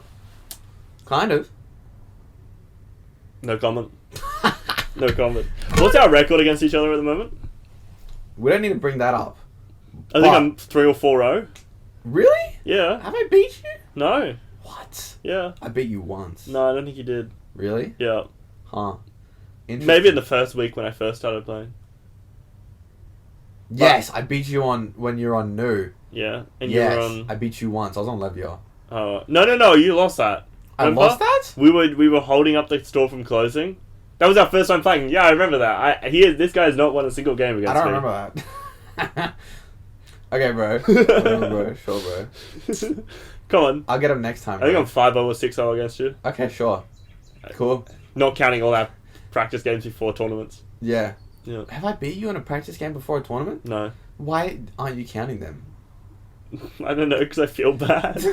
Kind of. No comment. No comment. What's our record against each other at the moment? We don't need to bring that up. I think I'm 3 or 4-0. Really? Yeah. Have I beat you? No. What? Yeah. I beat you once. No, I don't think you did. Really? Yeah. Huh. Interesting. Maybe in the first week when I first started playing. Yes, I beat you on when you were on New. Yeah. And Yes, you were on... I beat you once. I was on Levia. No, you lost that. I Remember? lost that? We were holding up the store from closing. That was our first time playing. Yeah, I remember that. This guy has not won a single game against I don't me. remember that. Okay, bro. Whatever, bro. Sure, bro. Come on. I'll get him next time, I think bro. I'm 5-0 or 6-0 against you. Okay, sure. Cool. Not counting all our practice games before tournaments. Yeah. Yeah. Have I beat you in a practice game before a tournament? No. Why aren't you counting them? I don't know, because I feel bad.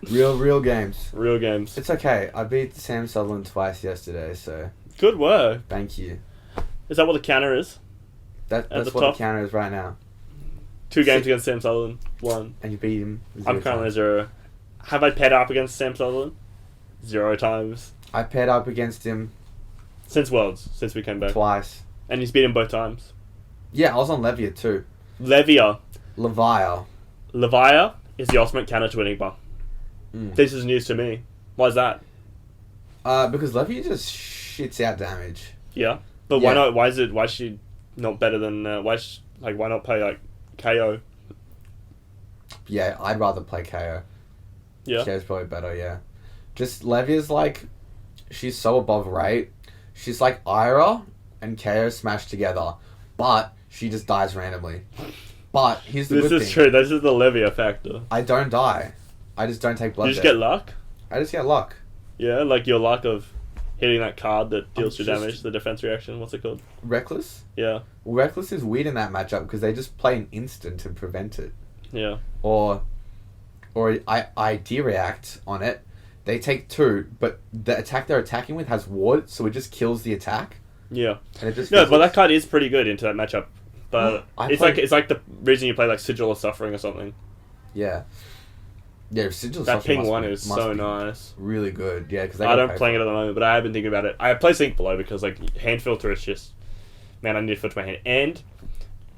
Real games. Real games. It's okay. I beat Sam Sutherland twice yesterday, so Good work. thank you. Is that what the counter is? That's the what top? the counter is right now. 2 games against Sam Sutherland. 1. And you beat him. I'm 0 currently times. 0. Have I paired up against Sam Sutherland? 0 times. I paired up against him Since Worlds. Since we came back. twice. And he's beat him both times. Yeah, I was on Levia too. Levia. Levia. is the ultimate counter to Enigma. Mm. This is news to me. Why is that? Because Levia just shits out damage. Yeah. But why Yeah. not? Why is she not better than... why not play, like, KO? Yeah, I'd rather play KO. Yeah. KO's probably better, yeah. Just Levia's like... She's so above rate. She's like Ira and KO smashed together. But she just dies randomly. But here's the This good is thing. true. This is the Levia factor. I don't die. I just don't take blood You just death. get luck? I just get luck. Yeah, like your luck of hitting that card that deals I'm 2 just- damage, the defense reaction. What's it called? Reckless? Yeah. Well, Reckless is weird in that matchup because they just play an instant and prevent it. Yeah. Or I de-react on it. They take 2, but the attack they're attacking with has ward, so it just kills the attack. Yeah. And it just No, but that fizzles. card is pretty good into that matchup. But I it's played- like the reason you play like Sigil of Suffering or something. Yeah. Yeah, Sigil That Suffering ping must one be- is must so be nice. really good. Yeah, because I don't playing it at the moment, but I have been thinking about it. I play Sync Below because like hand filter is just, man, I need to filter my hand. And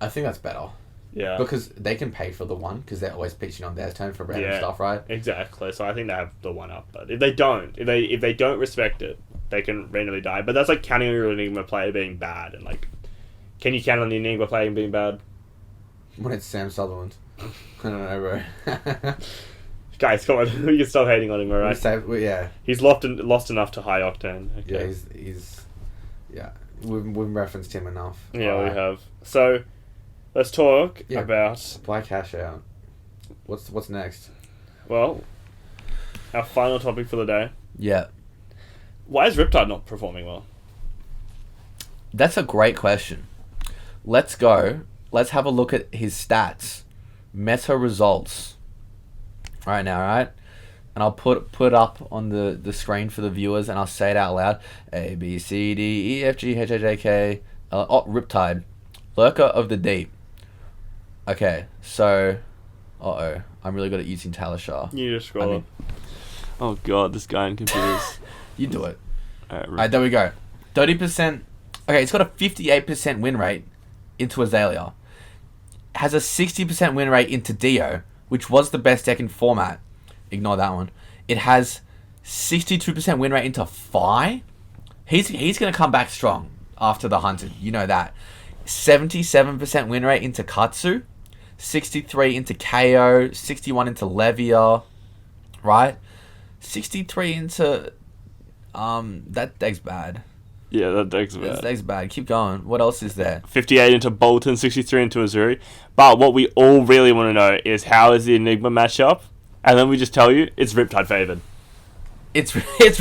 I think that's better yeah, because they can pay for the one because they're always pitching on their turn for random Yeah. stuff, right? exactly. So I think they have the one up. But if they don't respect it, they can randomly die. But that's like counting on your Enigma player being bad and like, can you count on the Enigma player being bad? When it's Sam Sutherland, I don't know, bro. Guys, come on, we can stop hating on him, We alright? say- yeah, He's lost enough to high octane. yeah, Okay. he's yeah. We've referenced him enough. Yeah, we Alright. have. So, let's talk Yeah. about, Buy cash out. What's next? well, our final topic for the day. Yeah. Why is Riptide not performing well? That's a great question. Let's go. Let's have a look at his stats. Meta results. Right now, right? And I'll put up on the screen for the viewers and I'll say it out loud. A, B, C, D, E, F, G, H, I, J, K. Riptide. Lurker of the Deep. Okay, so Uh-oh. I'm really good at using Talishar. You just scroll I mean- up. Oh god, this guy in computers. You do it. Alright, Alright, there we go. 30%. Okay, it's got a 58% win rate into Azalea. Has a 60% win rate into Dio, which was the best deck in format. Ignore that one. It has 62% win rate into Fi. He's going to come back strong after the Hunted. You know that. 77% win rate into Katsu. 63 into KO. 61 into Levia. Right? 63 into... that deck's bad. Yeah, that deck's That bad. deck's bad. Keep going. What else is there? 58 into Bolton, 63 into Azuri. But what we all really want to know is how is the Enigma matchup? And then we just tell you, it's Riptide favored. It's Riptide. It's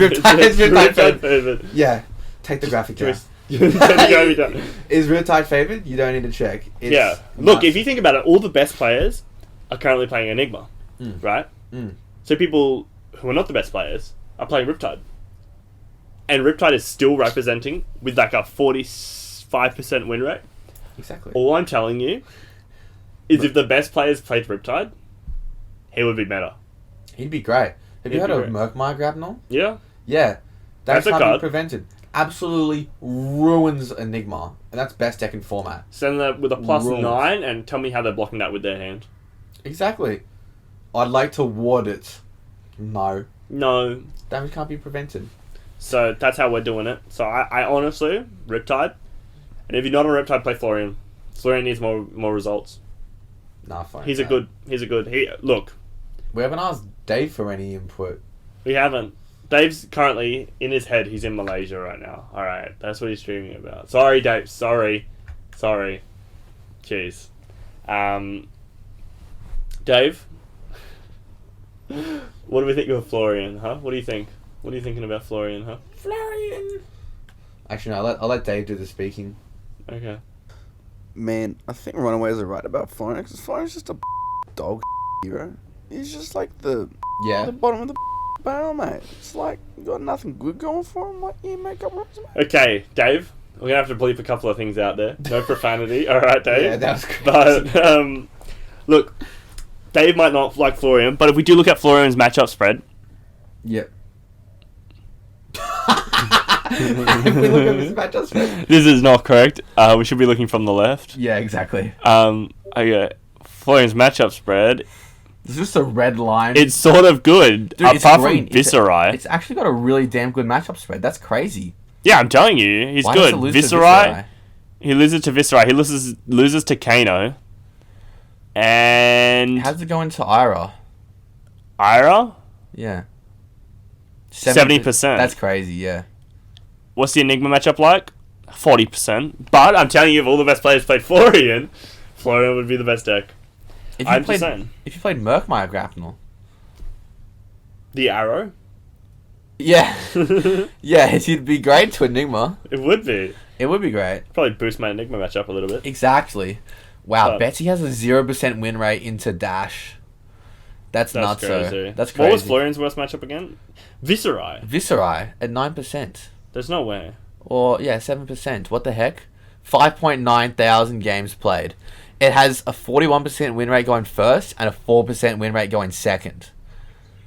Riptide. favored. Yeah. Take the graphic down. Is Is Riptide favored? You don't need to check. It's yeah. Look, nuts. if you think about it, all the best players are currently playing Enigma, right? Mm. So people who are not the best players are playing Riptide. And Riptide is still representing with like a 45% win rate. Exactly. All I'm telling you is if the best players played Riptide, he would be meta. He'd be great. Have He'd you heard be of great. Merkmire Grapnel? Yeah. Yeah. That's That's a can't be card. prevented. Absolutely ruins Enigma. And that's best deck in format. Send that with a plus Rules. 9 and tell me how they're blocking that with their hand. Exactly. I'd like to ward it. No. No. Damage can't be prevented. So that's how we're doing it. So I honestly, Riptide. And if you're not on Riptide, play Florian. Florian needs more results. Nah, fine. He's a good. Look, We haven't asked Dave for any input. we haven't. Dave's currently in his head. He's in Malaysia right now. All right, that's what he's streaming about. Sorry, Dave. Sorry. Jeez. Dave. What do we think of Florian? Huh? What do you think? What are you thinking about Florian? Huh? Florian. Actually, no, I'll let Dave do the speaking. Okay. Man, I think Runaways are right about Florian, because Florian's just a dog hero. He's just like the Yeah. bottom of the barrel, mate. It's like, you got nothing good going for him, like, you make up rules, mate. Okay, Dave. We're gonna have to bleep a couple of things out there. No profanity. All right, Dave. Yeah, that was crazy. But look, Dave might not like Florian, but if we do look at Florian's matchup spread, Yep. If we look at this matchup spread. this is not correct. We should be looking from the left. Yeah, exactly. Okay, Florian's matchup spread. It's just a red line. It's sort of good, Dude, it's apart green. from Viserai. It's actually got a really damn good matchup spread. That's crazy. Yeah, I'm telling you, he's Why does good. it lose to Viserai. He loses to Viserai. He loses to Kano. And How's it go into Ira? Ira? Yeah. 70%. That's crazy, yeah. What's the Enigma matchup like? 40%. But I'm telling you, if all the best players played Florian, Florian would be the best deck. If I'm just saying. If you played Merkmire Grapnel. The Arrow? Yeah. Yeah, it'd be great to Enigma. It would be. It would be great. Probably boost my Enigma matchup a little bit. Exactly. Wow, But- Betsy has a 0% win rate into Dash. That's nuts, crazy. That's crazy. What was Florian's worst matchup again? Viserai. Viserai at 9%. There's no way. Or, yeah, 7%. What the heck? 5.9 thousand games played. It has a 41% win rate going first and a 4% win rate going second.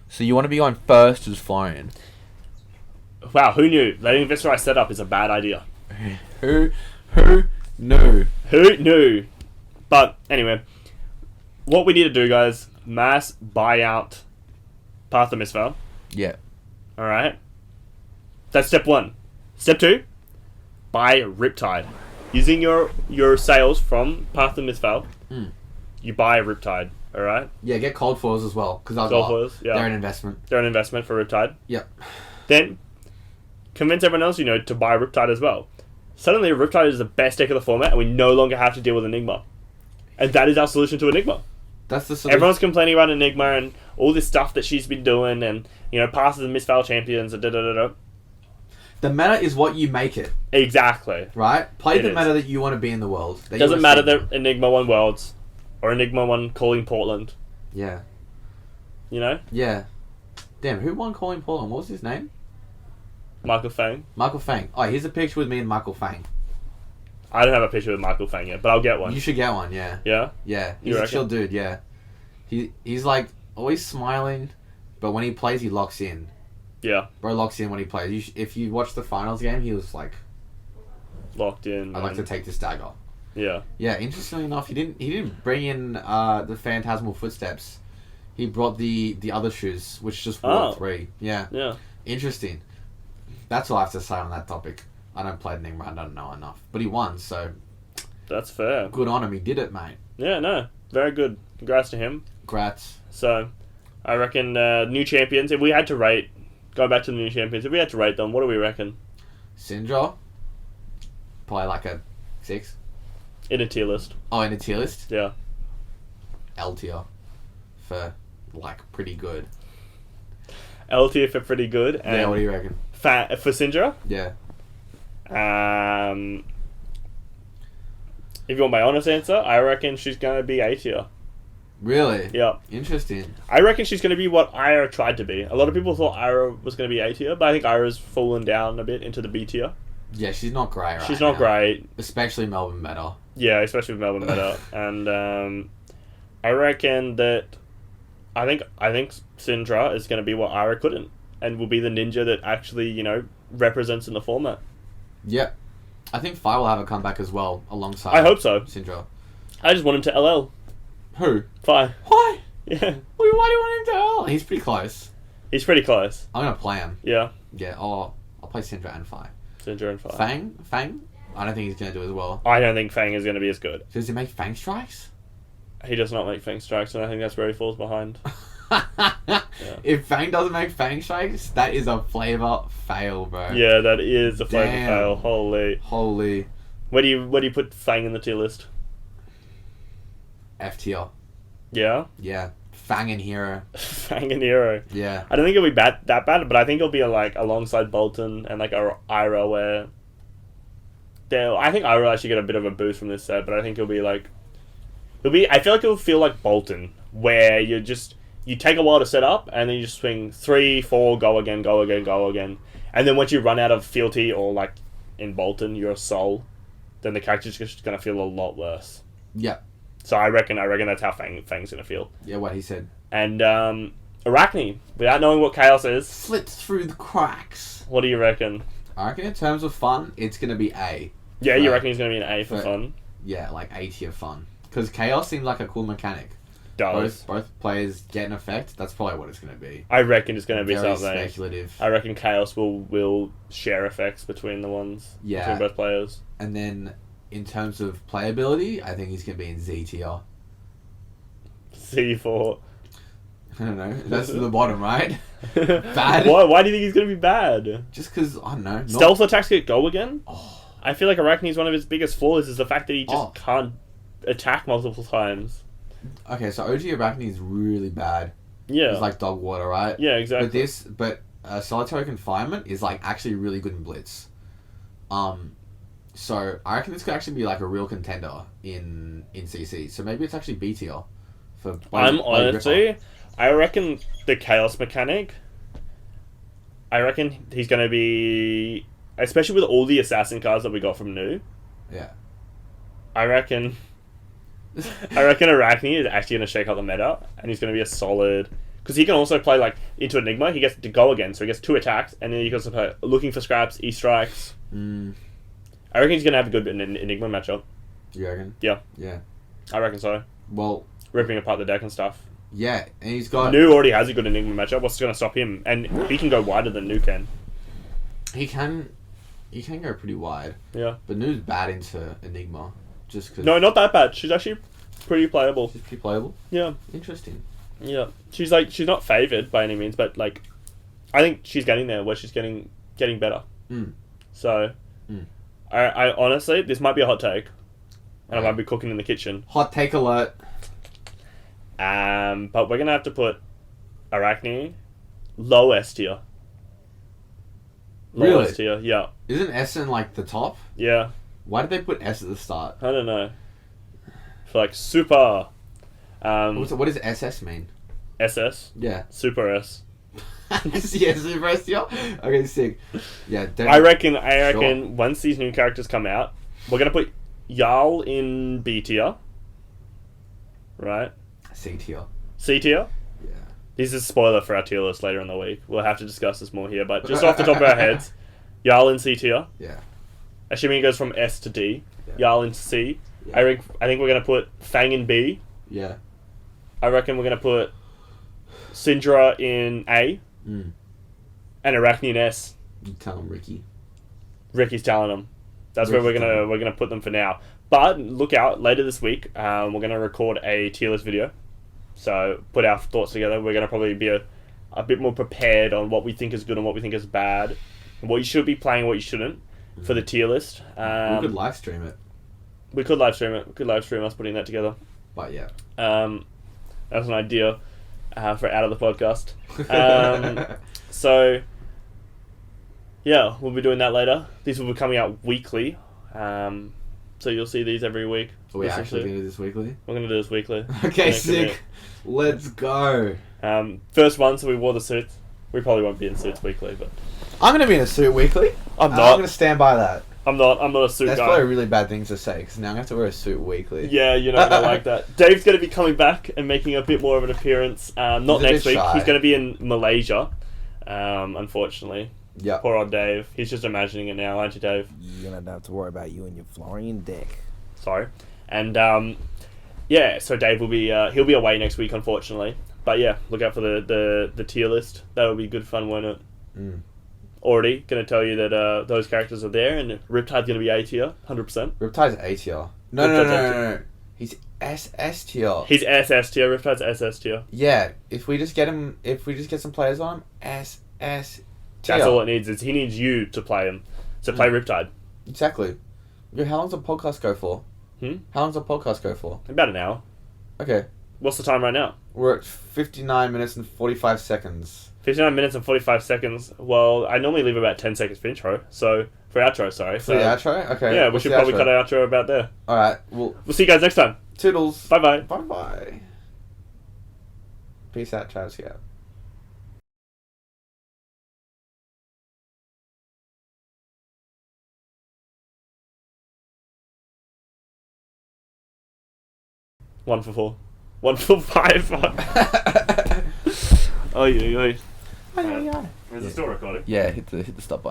So you want to be going first as Florian. Wow, who knew? Letting Viserai set up is a bad idea. Who knew? Who knew? But anyway, what we need to do, guys, mass buyout Path of Misfell. Yeah. Alright? That's step 1. Step 2, buy Riptide. Using your sales from Path of Misfell, you buy Riptide. Alright? Yeah, get cold foils as well, because Cold foils, yeah. they're an investment. They're an investment for Riptide. Yep. Then, convince everyone else you know to buy Riptide as well. Suddenly, Riptide is the best deck of the format, and we no longer have to deal with Enigma. And that is our solution to Enigma. That's the solution. Everyone's complaining about Enigma and all this stuff that she's been doing, and passes and misfile champions, and da-da-da-da. The meta is what you make it, Exactly. right? Play It the is. meta that you want to be in the world. that It you doesn't wanna matter see. that Enigma won Worlds or Enigma won Calling Portland. Yeah. You know, Yeah. Damn, who won Calling Portland? What was his name? Michael Fang. Michael Fang. Oh, here's a picture with me and Michael Fang. I don't have a picture with Michael Fang yet, but I'll get one. You should get one, yeah. Yeah. Yeah. You He's a reckon? chill dude, yeah. He's like always smiling, but when he plays, he locks in. Yeah. Bro locks in when he plays. If you watch the finals game, he was like, Locked in. I'd like to take this dagger. Yeah. Yeah, interestingly enough, he didn't bring in the Phantasmal Footsteps. He brought the other shoes, which just wore 3. Yeah. Yeah. Interesting. That's all I have to say on that topic. I don't play Enigma, I don't know enough. But he won, so That's fair. good on him. He did it, mate. Yeah, no. Very good. Congrats to him. Grats. So, I reckon new champions, if we had to rate, go back to the new champions, if we had to rate them, what do we reckon? Syndra, probably like a 6. In a tier list. Oh, in a tier list? Yeah. L tier. For, like, pretty good. L tier for pretty good. And Yeah, what do you reckon? for Syndra, Yeah. if you want my honest answer, I reckon she's going to be A tier. Really? Yeah. Interesting. I reckon she's going to be what Ira tried to be. A lot of people thought Ira was going to be A tier, but I think Ira's fallen down a bit into the B tier. Yeah, she's not great right She's not now. great. Especially Melbourne Meta. Yeah, especially with Melbourne Meta. And I reckon that I think Syndra is going to be what Ira couldn't, and will be the ninja that actually, represents in the format. Yep. I think Fi will have a comeback as well, alongside I hope so. Syndra. I just want him to LL. Who? Fi. Why? Yeah. Why do you want him to L? He's pretty close. He's pretty close. I'm going to play him. Yeah. Yeah, I'll play Syndra and Fi. Syndra and Fi. Fang? I don't think he's going to do as well. I don't think Fang is going to be as good. Does he make Fang strikes? He does not make Fang strikes, and I think that's where he falls behind. If Fang doesn't make Fang strikes, that is a flavor fail, bro. Yeah, that is a flavor Damn. fail. Holy. Where do you put Fang in the tier list? F tier. Yeah? Yeah. Fang and Hero. Fang and Hero. Yeah. I don't think it'll be that bad, but I think it'll be alongside Bolton and Ira, where I think Ira will actually get a bit of a boost from this set, but I think I feel like it'll feel like Bolton, where you take a while to set up and then you just swing 3, 4, go again, and then once you run out of fealty, or like in Bolton you're a soul, then the character's just gonna feel a lot worse. Yep. So I reckon that's how Fang's gonna feel. Yeah, what he said. And Arachne, without knowing what Chaos is, Slipped through the cracks. what do you reckon? I reckon in terms of fun, it's going to be A. Yeah, you Right. reckon he's gonna be an A for fun? Yeah, like A tier fun. Because Chaos seems like a cool mechanic. Does. Both players get an effect. That's probably what it's going to be. I reckon it's gonna be Very something. speculative. I reckon Chaos will share effects between the ones. Yeah. Between both players. And then in terms of playability, I think he's going to be in Z tier. C4. I don't know. That's the bottom, right? Bad. Why do you think he's gonna be bad? Just because, I don't know. Stealth attacks get go again? Oh. I feel like Arachne's one of his biggest flaws is the fact that he just Oh. can't attack multiple times. Okay, so OG Arachne is really bad. Yeah. It's like dog water, right? Yeah, exactly. But Solitary Confinement is like actually really good in Blitz. So I reckon this could actually be like a real contender in CC. So maybe it's actually B tier for. Honestly, I reckon the Chaos mechanic. I reckon he's gonna be, especially with all the assassin cards that we got from New. Yeah. I reckon Arachne is actually gonna shake up the meta, and he's gonna be a solid. Because he can also play like into Enigma. He gets to go again, so he gets 2 attacks, and then he can also play looking for scraps, E strikes. I reckon he's gonna have a good Enigma matchup. You reckon? Yeah. Yeah. I reckon so. Well. Ripping apart the deck and stuff. Yeah, and he's got. New already has a good Enigma matchup. What's gonna stop him? And he can go wider than New can. He can go pretty wide. Yeah. But New's bad into Enigma, just because. No, not that bad. She's actually pretty playable. She's pretty playable. Yeah. Interesting. Yeah. She's not favored by any means, but like, I think she's getting there where she's getting better. So, I honestly, this might be a hot take, and I might be cooking in the kitchen. Hot take alert. But we're gonna have to put Arachne low S tier. Low Really? S tier, yeah. Isn't S in like the top? Yeah. Why did they put S at the start? I don't know. For like super. What does SS mean? SS. Yeah. Super S. Yeah, Super S tier? Okay, sick. Yeah, I reckon once these new characters come out, we're gonna put Jarl in B tier. Right? C tier. C tier. Yeah. This is a spoiler for our tier list later in the week. We'll have to discuss this more here, but just off the top of our heads, Jarl in C tier. Yeah. Assuming it goes from S to D. Yeah. Jarl in C. Yeah. I think we're gonna put Fang in B. Yeah. I reckon we're gonna put Syndra in A. Mm. And Arachne in S. You tell him, Ricky. Ricky's telling them. That's where Ricky's we're gonna put them for now. But look out, later this week, we're gonna record a tier list video. So put our thoughts together. We're gonna probably be a bit more prepared on what we think is good and what we think is bad, and what you should be playing, and what you shouldn't, for the tier list. We could live stream it. We could live stream it. We could live stream us putting that together. But yeah. That's an idea for out of the podcast. So yeah, we'll be doing that later. These will be coming out weekly. So you'll see these every week. Are we actually going to do this weekly? We're going to do this weekly. Okay, sick. Let's go. First one, so we wore the suits. We probably won't be in suits weekly, but I'm going to be in a suit weekly. I'm not. I'm going to stand by that. I'm not a suit That's guy. probably a really bad thing to say, because now I'm going to have to wear a suit weekly. Yeah, you're not going to like that. Dave's going to be coming back and making a bit more of an appearance. Not He's a next bit week. shy. He's going to be in Malaysia, unfortunately. Yeah. Poor old Dave. He's just imagining it now, aren't you, Dave? You're gonna have to worry about you and your Florian dick. Sorry. And yeah, so Dave will be he'll be away next week, unfortunately. But yeah, look out for the tier list. That will be good fun, won't it? Mm. Already gonna tell you that those characters are there, and Riptide's gonna be A tier, 100%. Riptide's A tier. No. He's SS tier. He's SS tier. Riptide's SS tier. Yeah, if we just get some players on him, SS tier. That's all it needs. Is he needs you to play him, to play Riptide. Exactly. Yo, how long's the podcast go for? How long's the podcast go for? About an hour. Okay. What's the time right now? We're at 59 minutes and 45 seconds. 59 minutes and 45 seconds. Well, I normally leave about 10 seconds for intro. So, for outro, sorry. For the outro? Okay. Yeah, we what's should the probably outro? cut our outro about there. Alright, well, We'll see you guys next time. toodles. Bye-bye. Bye-bye. Peace out, Travis. Yeah. One for 4. 1 for 5. Oh, yeah. Is it still recording? Yeah, hit the stop button.